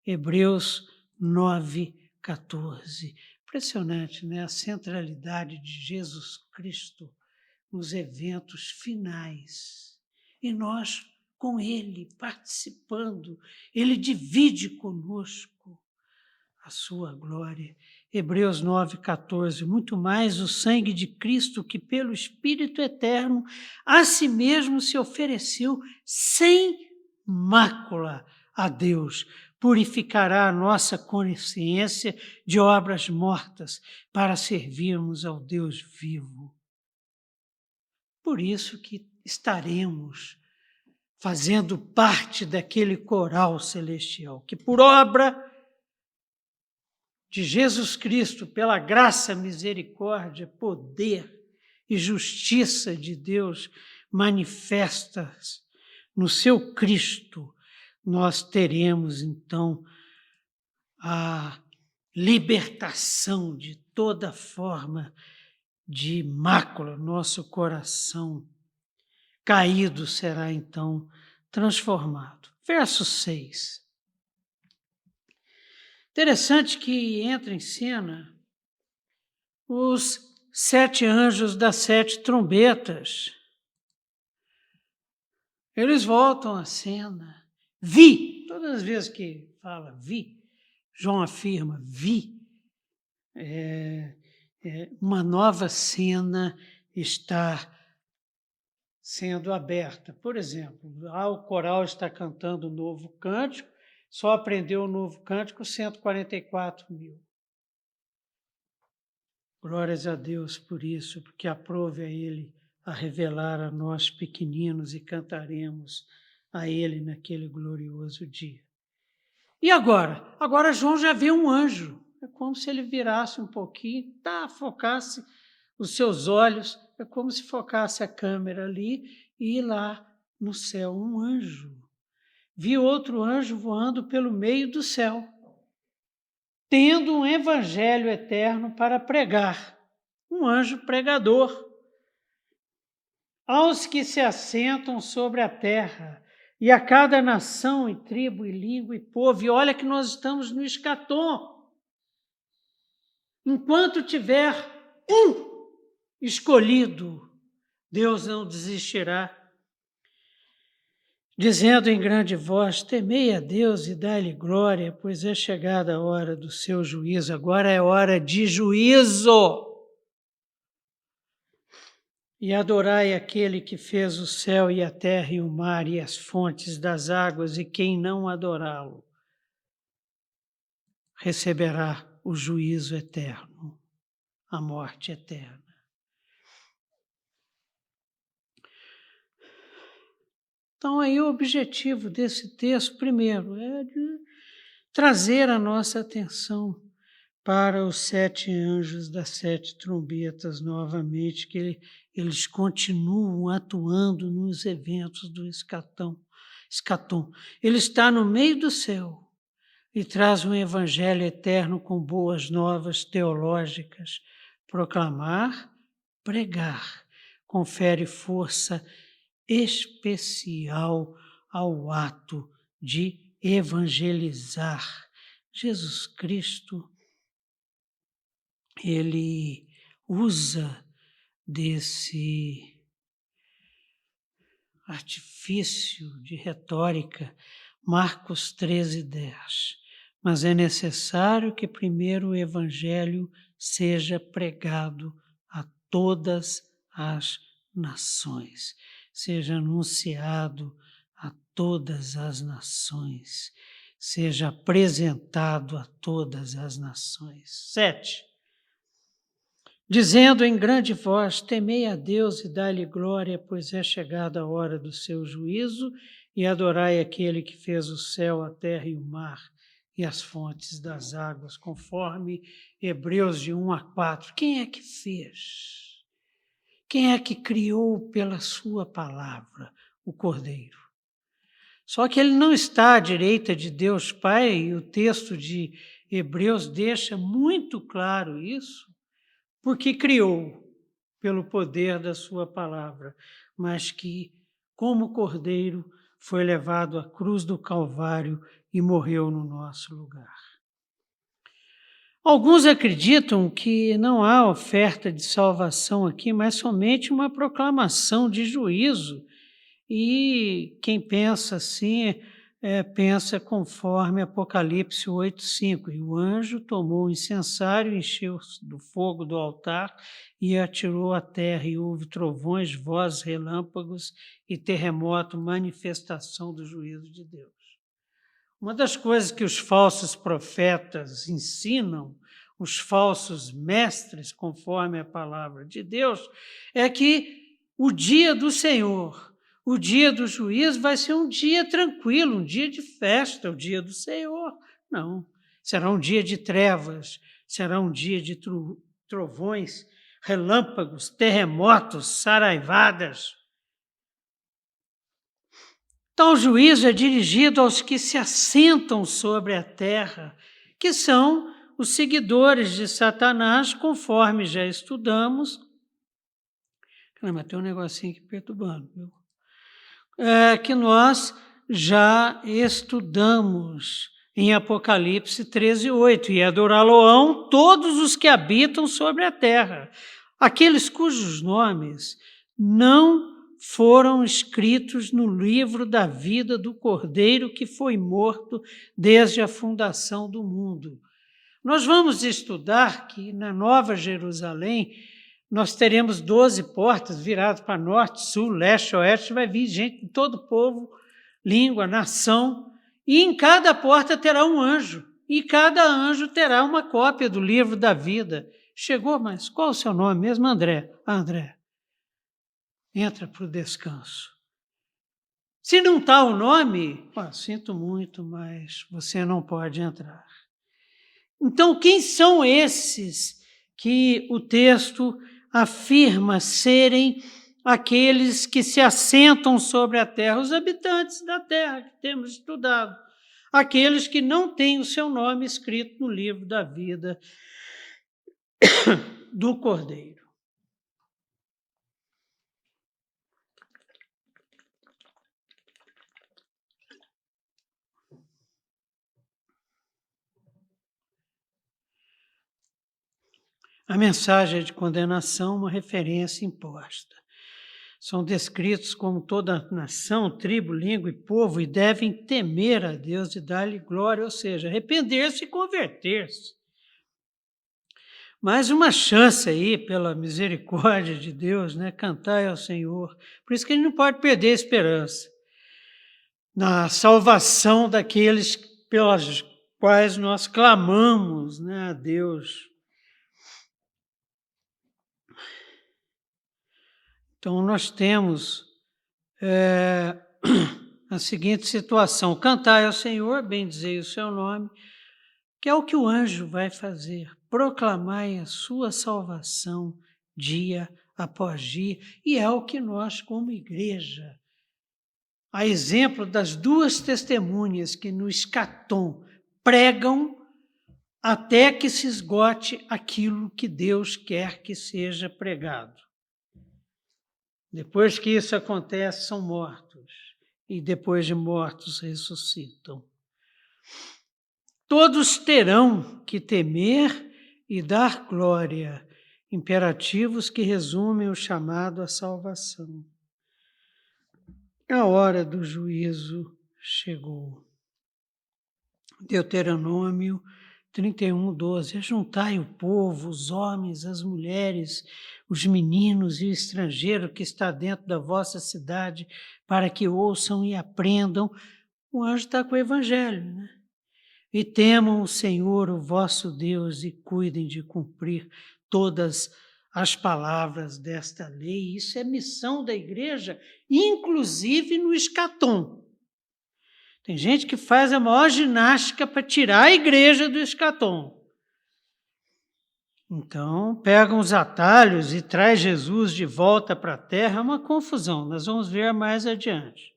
Hebreus 9:14. Impressionante, né? A centralidade de Jesus Cristo nos eventos finais. E nós, com Ele, participando, Ele divide conosco a sua glória. Hebreus 9,14, muito mais o sangue de Cristo, que pelo Espírito eterno a si mesmo se ofereceu sem mácula a Deus, purificará a nossa consciência de obras mortas para servirmos ao Deus vivo. Por isso que estaremos fazendo parte daquele coral celestial, que por obra de Jesus Cristo, pela graça, misericórdia, poder e justiça de Deus manifestas no seu Cristo, nós teremos então a libertação de toda forma de mácula. Nosso coração caído será então transformado. Verso 6. Interessante que entra em cena os 7 anjos das 7 trombetas. Eles voltam à cena. Vi, todas as vezes que fala vi, João afirma, vi. Uma nova cena está sendo aberta. Por exemplo, o coral está cantando um novo cântico, só aprendeu o novo cântico 144.000. Glórias a Deus por isso, porque aprove a Ele a revelar a nós pequeninos e cantaremos a Ele naquele glorioso dia. E agora? Agora João já vê um anjo. É como se ele virasse um pouquinho, focasse os seus olhos, é como se focasse a câmera ali e lá no céu um anjo. Vi outro anjo voando pelo meio do céu, tendo um evangelho eterno para pregar, um anjo pregador, aos que se assentam sobre a terra, e a cada nação, e tribo, e língua, e povo. E olha que nós estamos no escatom. Enquanto tiver um escolhido, Deus não desistirá. Dizendo em grande voz, temei a Deus e dai-lhe glória, pois é chegada a hora do seu juízo. Agora é hora de juízo. E adorai aquele que fez o céu e a terra e o mar e as fontes das águas, e quem não adorá-lo receberá o juízo eterno, a morte eterna. Então, aí o objetivo desse texto, primeiro, é de trazer a nossa atenção para os 7 anjos das 7 trombetas novamente, que eles continuam atuando nos eventos do escatom. Ele está no meio do céu e traz um evangelho eterno com boas novas teológicas. Proclamar, pregar, confere força especial ao ato de evangelizar. Jesus Cristo, ele usa desse artifício de retórica, Marcos 13:10. Mas é necessário que primeiro o evangelho seja pregado a todas as nações, seja anunciado a todas as nações, seja apresentado a todas as nações. 7. Dizendo em grande voz, temei a Deus e dai-lhe glória, pois é chegada a hora do seu juízo, e adorai aquele que fez o céu, a terra e o mar, e as fontes das águas, conforme Hebreus de 1-4. Quem é que fez? Quem é que criou pela sua palavra? O Cordeiro. Só que ele não está à direita de Deus Pai, e o texto de Hebreus deixa muito claro isso, porque criou pelo poder da sua palavra, mas que, como Cordeiro, foi levado à cruz do Calvário e morreu no nosso lugar. Alguns acreditam que não há oferta de salvação aqui, mas somente uma proclamação de juízo. E quem pensa assim, pensa conforme Apocalipse 8:5. E o anjo tomou o incensário, encheu do fogo do altar e atirou à terra, e houve trovões, vozes, relâmpagos e terremoto, manifestação do juízo de Deus. Uma das coisas que os falsos profetas ensinam, os falsos mestres, conforme a palavra de Deus, é que o dia do Senhor, o dia do juízo, vai ser um dia tranquilo, um dia de festa, o dia do Senhor. Não, será um dia de trevas, será um dia de trovões, relâmpagos, terremotos, saraivadas. Tal juízo é dirigido aos que se assentam sobre a terra, que são os seguidores de Satanás, conforme já estudamos. Caramba, tem um negocinho aqui perturbando, viu? Que nós já estudamos em Apocalipse 13:8. E adorá-lo-ão todos os que habitam sobre a terra, aqueles cujos nomes não foram escritos no livro da vida do Cordeiro que foi morto desde a fundação do mundo. Nós vamos estudar que na Nova Jerusalém nós teremos 12 portas viradas para norte, sul, leste, oeste, vai vir gente de todo povo, língua, nação, e em cada porta terá um anjo, e cada anjo terá uma cópia do livro da vida. Chegou, mas qual o seu nome mesmo? André. André. Entra para o descanso. Se não está o nome, sinto muito, mas você não pode entrar. Então, quem são esses que o texto afirma serem aqueles que se assentam sobre a terra? Os habitantes da terra que temos estudado. Aqueles que não têm o seu nome escrito no livro da vida do Cordeiro. A mensagem é de condenação, uma referência imposta. São descritos como toda nação, tribo, língua e povo, e devem temer a Deus e dar-lhe glória, ou seja, arrepender-se e converter-se. Mais uma chance aí, pela misericórdia de Deus, cantai ao Senhor. Por isso que ele não pode perder a esperança na salvação daqueles pelos quais nós clamamos, a Deus. Então, nós temos a seguinte situação: cantai ao Senhor, bendizei o seu nome, que é o que o anjo vai fazer, proclamai a sua salvação dia após dia, e é o que nós, como igreja, a exemplo das duas testemunhas que no escatom pregam até que se esgote aquilo que Deus quer que seja pregado. Depois que isso acontece, são mortos, e depois de mortos ressuscitam. Todos terão que temer e dar glória, imperativos que resumem o chamado à salvação. A hora do juízo chegou. Deuteronômio 31:12. Ajuntai o povo, os homens, as mulheres, os meninos e o estrangeiro que está dentro da vossa cidade, para que ouçam e aprendam. O anjo está com o evangelho, E temam o Senhor, o vosso Deus, e cuidem de cumprir todas as palavras desta lei. Isso é missão da igreja, inclusive no escatom. Tem gente que faz a maior ginástica para tirar a igreja do escatom. Então, pegam os atalhos e traz Jesus de volta para a terra. É uma confusão, nós vamos ver mais adiante.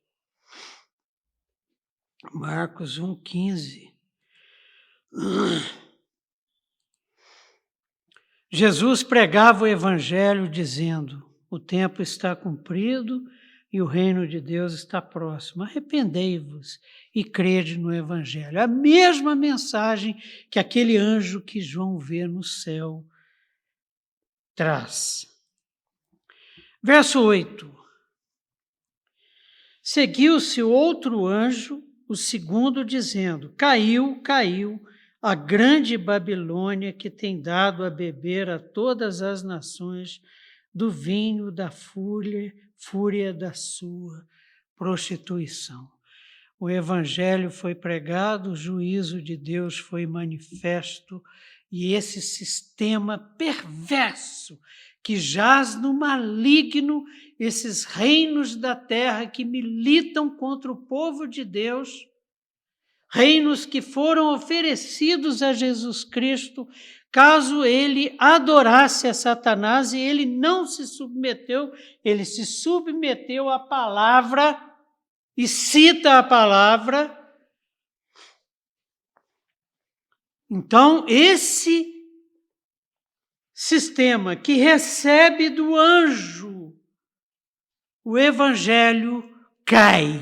Marcos 1:15. Jesus pregava o evangelho dizendo: o tempo está cumprido e o reino de Deus está próximo. Arrependei-vos e crede no Evangelho. A mesma mensagem que aquele anjo que João vê no céu traz. Verso 8. Seguiu-se outro anjo, o segundo, dizendo: Caiu, caiu a grande Babilônia, que tem dado a beber a todas as nações do vinho da fúria da sua prostituição. O evangelho foi pregado, o juízo de Deus foi manifesto, e esse sistema perverso que jaz no maligno, esses reinos da terra que militam contra o povo de Deus, reinos que foram oferecidos a Jesus Cristo, caso ele adorasse a Satanás, e ele não se submeteu, ele se submeteu à palavra, e cita a palavra. Então, esse sistema que recebe do anjo o evangelho cai.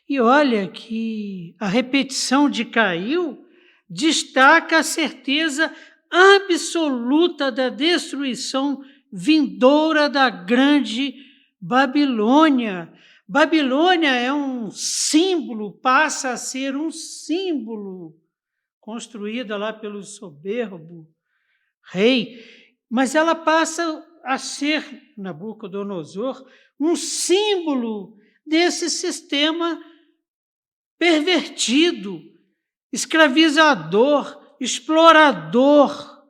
E olha que a repetição de caiu destaca a certeza absoluta da destruição vindoura da grande Babilônia. Babilônia é um símbolo, passa a ser um símbolo, construída lá pelo soberbo rei, mas ela passa a ser, Nabucodonosor, um símbolo desse sistema pervertido, escravizador, explorador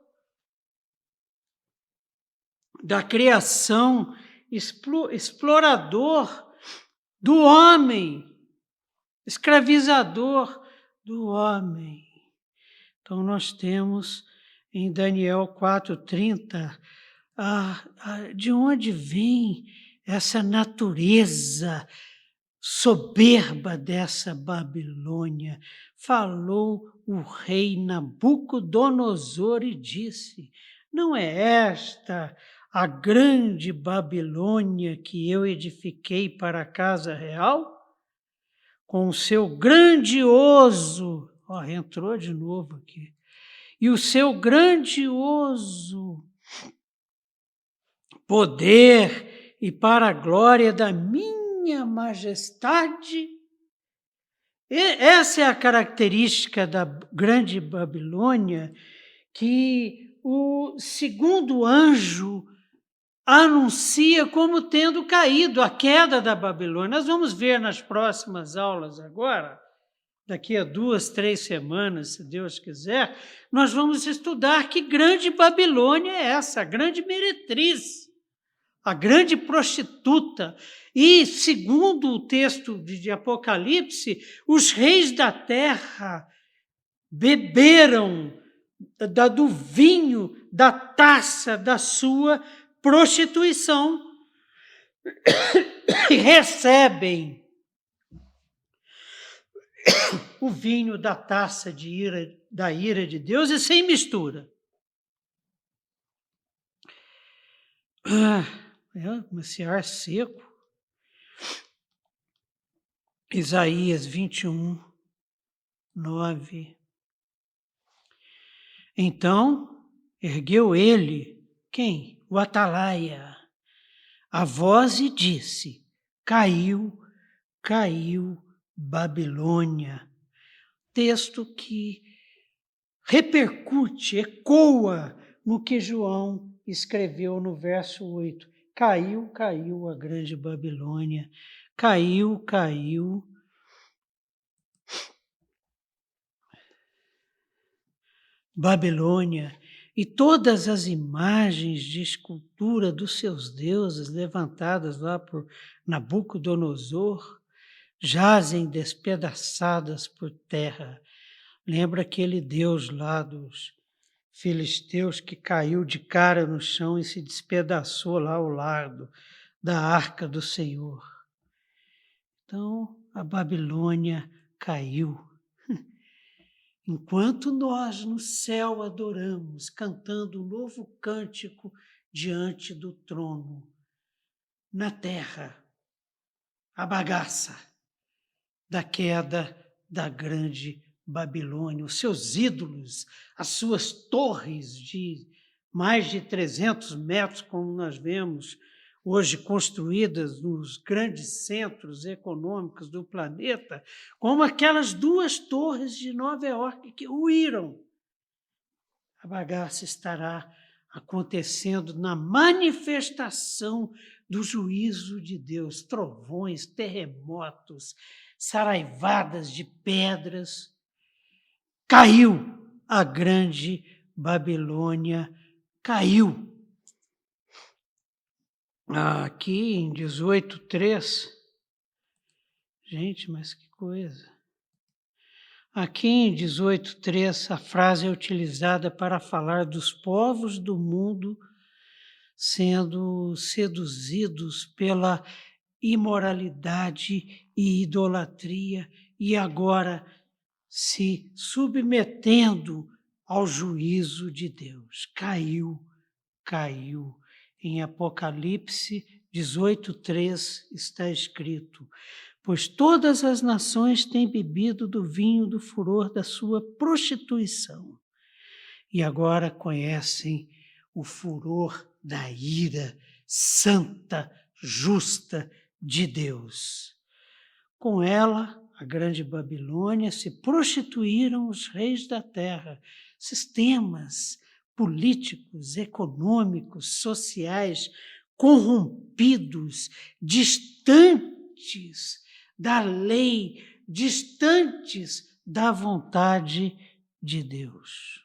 da criação, explorador do homem, escravizador do homem. Então, nós temos em Daniel 4:30, de onde vem essa natureza soberba dessa Babilônia? Falou o rei Nabucodonosor e disse: não é esta a grande Babilônia que eu edifiquei para a casa real? Com o seu grandioso, entrou de novo aqui, e o seu grandioso poder, e para a glória da minha majestade. E essa é a característica da grande Babilônia, que o segundo anjo anuncia como tendo caído, a queda da Babilônia. Nós vamos ver nas próximas aulas agora, daqui a 2, 3 semanas, se Deus quiser, nós vamos estudar que grande Babilônia é essa, a grande meretriz, a grande prostituta. E, segundo o texto de Apocalipse, os reis da terra beberam do vinho, da taça da sua prostituição e recebem o vinho da taça da ira de Deus e sem mistura. Esse ar seco. Isaías 21, 9. Então ergueu ele, quem? O atalaia, a voz e disse: caiu, caiu Babilônia. Texto que repercute, ecoa no que João escreveu no verso 8. Caiu, caiu a grande Babilônia. Caiu, caiu. Babilônia, e todas as imagens de escultura dos seus deuses levantadas lá por Nabucodonosor jazem despedaçadas por terra. Lembra aquele Deus lá dos filisteus que caiu de cara no chão e se despedaçou lá ao lado da arca do Senhor. Então, a Babilônia caiu. Enquanto nós no céu adoramos, cantando um novo cântico diante do trono, na terra, a bagaça da queda da grande Babilônia, os seus ídolos, as suas torres de mais de 300 metros, como nós vemos hoje construídas nos grandes centros econômicos do planeta, como aquelas duas torres de Nova York que ruíram. A bagaça estará acontecendo na manifestação do juízo de Deus, trovões, terremotos, saraivadas de pedras. Caiu a grande Babilônia, caiu. Aqui em 18:3, gente, mas que coisa. Aqui em 18:3, a frase é utilizada para falar dos povos do mundo sendo seduzidos pela imoralidade e idolatria e agora se submetendo ao juízo de Deus. Caiu. Em Apocalipse 18:3 está escrito: pois todas as nações têm bebido do vinho do furor da sua prostituição e agora conhecem o furor da ira santa, justa de Deus. Com ela, a grande Babilônia, se prostituíram os reis da terra, sistemas políticos, econômicos, sociais, corrompidos, distantes da lei, distantes da vontade de Deus.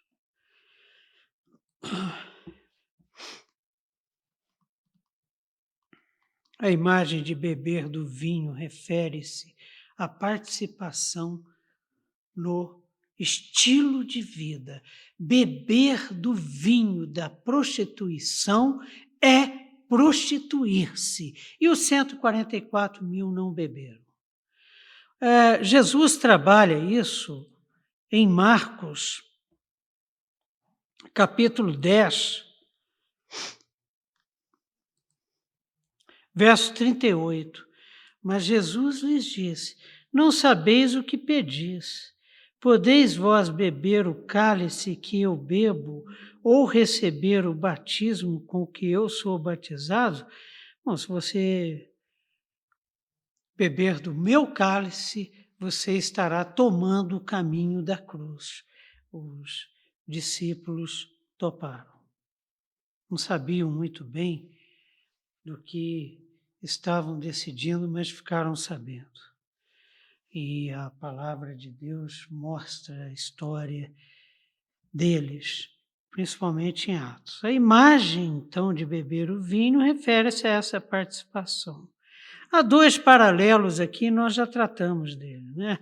A imagem de beber do vinho refere-se à participação no estilo de vida. Beber do vinho da prostituição é prostituir-se. E os 144 mil não beberam. Jesus trabalha isso em Marcos, capítulo 10, verso 38. Mas Jesus lhes disse: não sabeis o que pedis. Podeis vós beber o cálice que eu bebo, ou receber o batismo com que eu sou batizado? Bom, se você beber do meu cálice, você estará tomando o caminho da cruz. Os discípulos toparam. Não sabiam muito bem do que estavam decidindo, mas ficaram sabendo. E a palavra de Deus mostra a história deles, principalmente em Atos. A imagem, então, de beber o vinho refere-se a essa participação. Há dois paralelos aqui, nós já tratamos dele, né?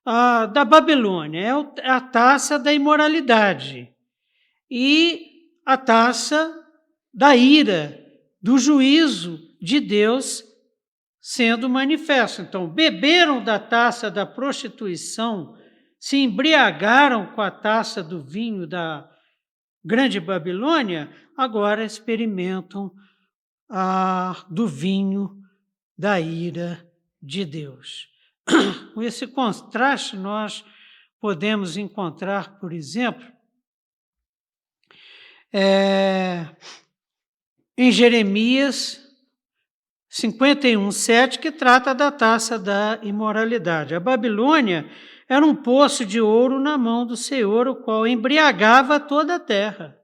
Da Babilônia é a taça da imoralidade e a taça da ira, do juízo de Deus sendo manifesto. Então, beberam da taça da prostituição, se embriagaram com a taça do vinho da grande Babilônia, agora experimentam do vinho da ira de Deus. Com esse contraste, nós podemos encontrar, por exemplo, em Jeremias 51:7, que trata da taça da imoralidade. A Babilônia era um poço de ouro na mão do Senhor, o qual embriagava toda a terra.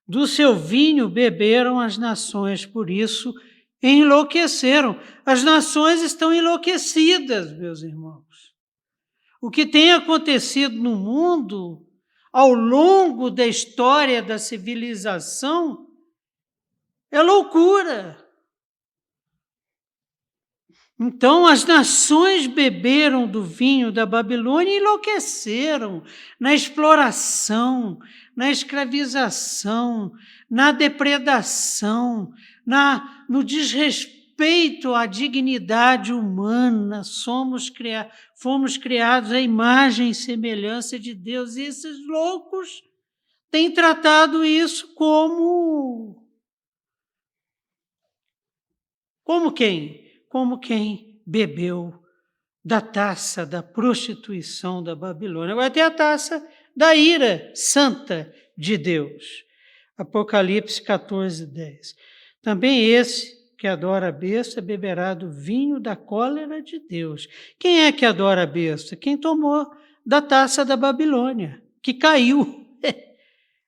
Do seu vinho beberam as nações, por isso enlouqueceram. As nações estão enlouquecidas, meus irmãos. O que tem acontecido no mundo ao longo da história da civilização é loucura. Então, as nações beberam do vinho da Babilônia e enlouqueceram na exploração, na escravização, na depredação, no desrespeito à dignidade humana. Fomos criados à imagem e semelhança de Deus. E esses loucos têm tratado isso como quem? Como quem bebeu da taça da prostituição da Babilônia. Agora tem a taça da ira santa de Deus. Apocalipse 14, 10. Também esse que adora a besta beberá do vinho da cólera de Deus. Quem é que adora a besta? Quem tomou da taça da Babilônia, que caiu,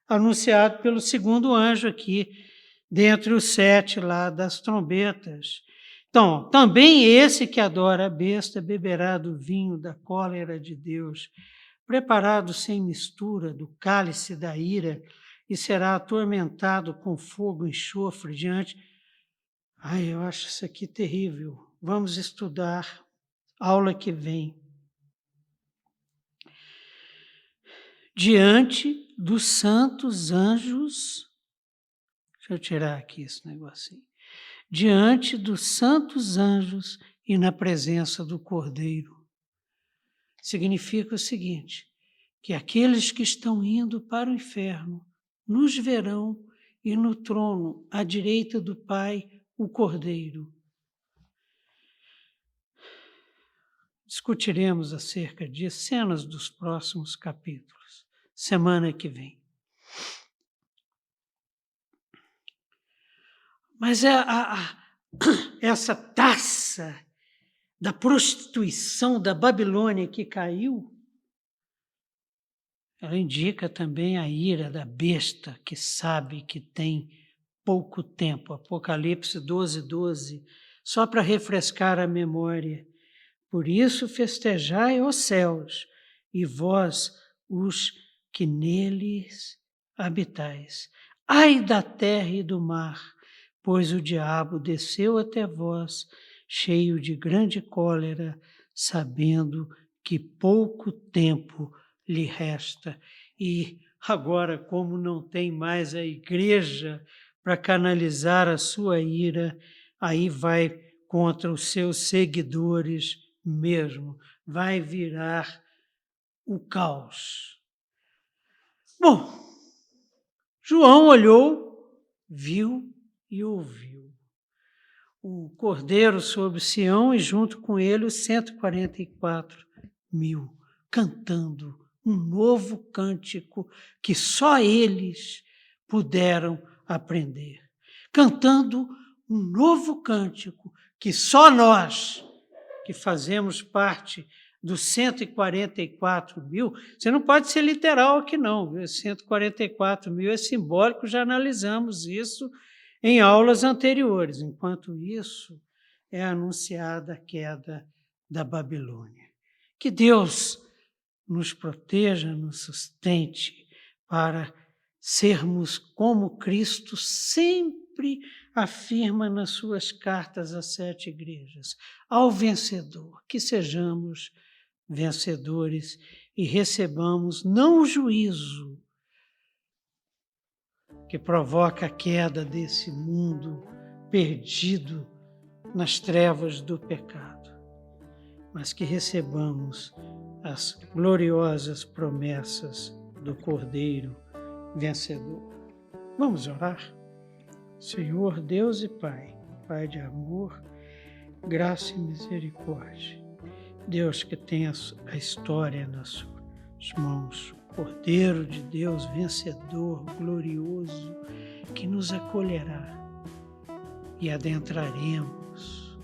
anunciado pelo segundo anjo aqui, dentre os 7 lá das trombetas. Então, também esse que adora a besta beberá do vinho da cólera de Deus, preparado sem mistura do cálice da ira, e será atormentado com fogo e enxofre diante. Ai, eu acho isso aqui terrível. Vamos estudar, aula que vem. Diante dos santos anjos, deixa eu tirar aqui esse negocinho. Diante dos santos anjos e na presença do Cordeiro. Significa o seguinte, que aqueles que estão indo para o inferno nos verão e no trono, à direita do Pai, o Cordeiro. Discutiremos acerca de cenas dos próximos capítulos, semana que vem. Mas essa taça da prostituição da Babilônia que caiu, ela indica também a ira da besta que sabe que tem pouco tempo. Apocalipse 12, 12, só para refrescar a memória. Por isso festejai, ó céus, e vós, os que neles habitais. Ai da terra e do mar, pois o diabo desceu até vós, cheio de grande cólera, sabendo que pouco tempo lhe resta. E agora, como não tem mais a igreja para canalizar a sua ira, aí vai contra os seus seguidores mesmo, vai virar o caos. Bom, João olhou, viu e ouviu o Cordeiro sobre Sião e junto com ele os 144.000 cantando um novo cântico que só eles puderam aprender. Cantando um novo cântico que só nós, que fazemos parte dos 144.000, você não pode ser literal aqui não, 144.000 é simbólico, já analisamos isso em aulas anteriores. Enquanto isso, é anunciada a queda da Babilônia. Que Deus nos proteja, nos sustente para sermos como Cristo sempre afirma nas suas cartas às 7 igrejas, ao vencedor, que sejamos vencedores e recebamos não o juízo que provoca a queda desse mundo perdido nas trevas do pecado, mas que recebamos as gloriosas promessas do Cordeiro vencedor. Vamos orar? Senhor Deus e Pai, Pai de amor, graça e misericórdia, Deus que tem a história nas suas mãos, Cordeiro de Deus vencedor, glorioso, que nos acolherá e adentraremos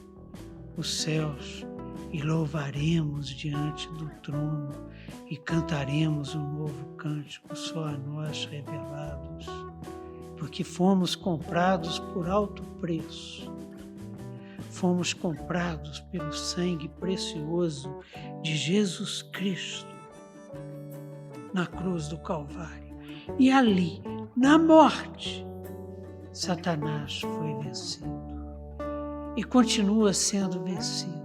os céus e louvaremos diante do trono e cantaremos um novo cântico só a nós revelados, porque fomos comprados por alto preço. Fomos comprados pelo sangue precioso de Jesus Cristo na cruz do Calvário. E ali, na morte, Satanás foi vencido e continua sendo vencido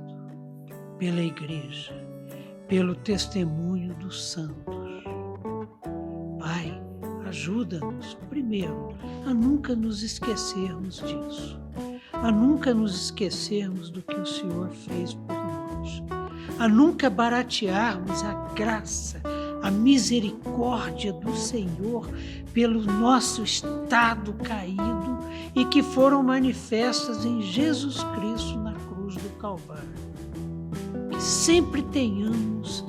pela igreja, pelo testemunho dos santos. Pai, ajuda-nos, primeiro, a nunca nos esquecermos disso, a nunca nos esquecermos do que o Senhor fez por nós, a nunca baratearmos a graça, a misericórdia do Senhor pelo nosso estado caído e que foram manifestas em Jesus Cristo na cruz do Calvário. que sempre tenhamos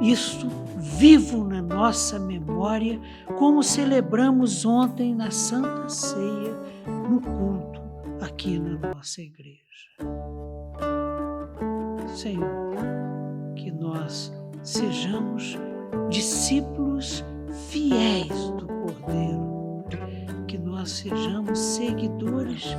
isso vivo na nossa memória, como celebramos ontem na Santa Ceia, no culto aqui na nossa igreja. Senhor, que nós sejamos discípulos fiéis do Cordeiro, que nós sejamos seguidores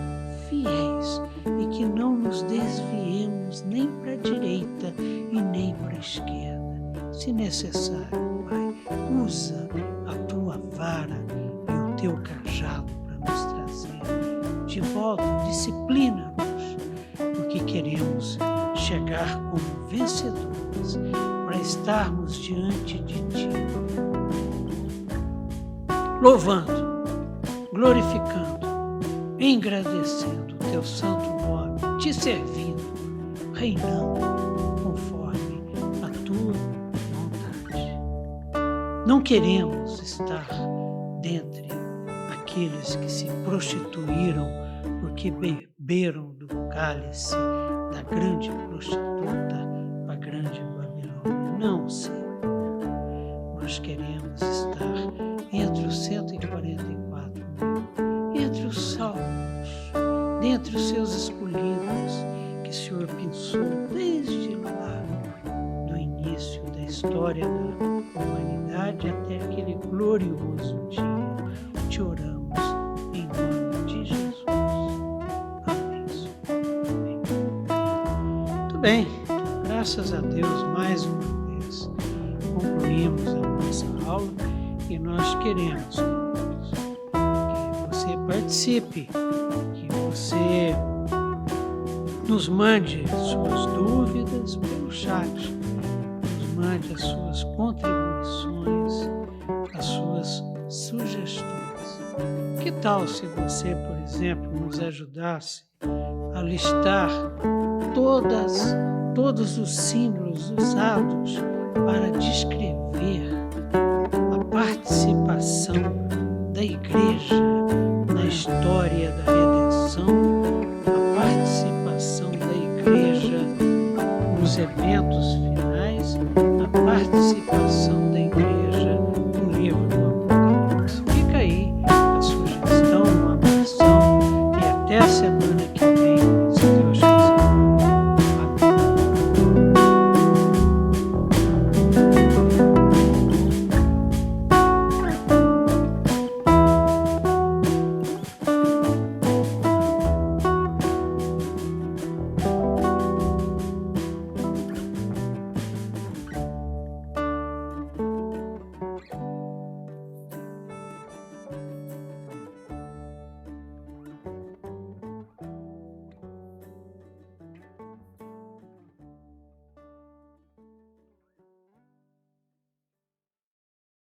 fiéis e que não nos desviemos nem para a direita e nem para a esquerda. Se necessário, Pai, usa a tua vara e o teu cajado para nos trazer de volta, disciplina-nos, porque queremos chegar como vencedores para estarmos diante de Ti, louvando, glorificando, engrandecendo o Teu santo nome, Te servindo, reinando conforme a Tua vontade. Não queremos estar dentre aqueles que se prostituíram porque beberam do cálice da grande prostituta, a grande Babilônia. Não, Senhor. Nós queremos estar entre os 144 mil, entre os salvos, dentre os seus escolhidos, que o Senhor pensou desde lá, do início da história da humanidade até aquele glorioso dia. Te oramos em nome de Jesus. Amém. Amém. Muito bem, graças a Deus mais uma vez concluímos a nossa aula e nós queremos, queridos, que você participe, que você nos mande suas dúvidas pelo chat, nos mande as suas contribuições, as suas sugestões. Que tal se você, por exemplo, nos ajudasse a listar todos os símbolos usados para descrever a participação da igreja na história da redenção, a participação da igreja nos eventos finais, a participação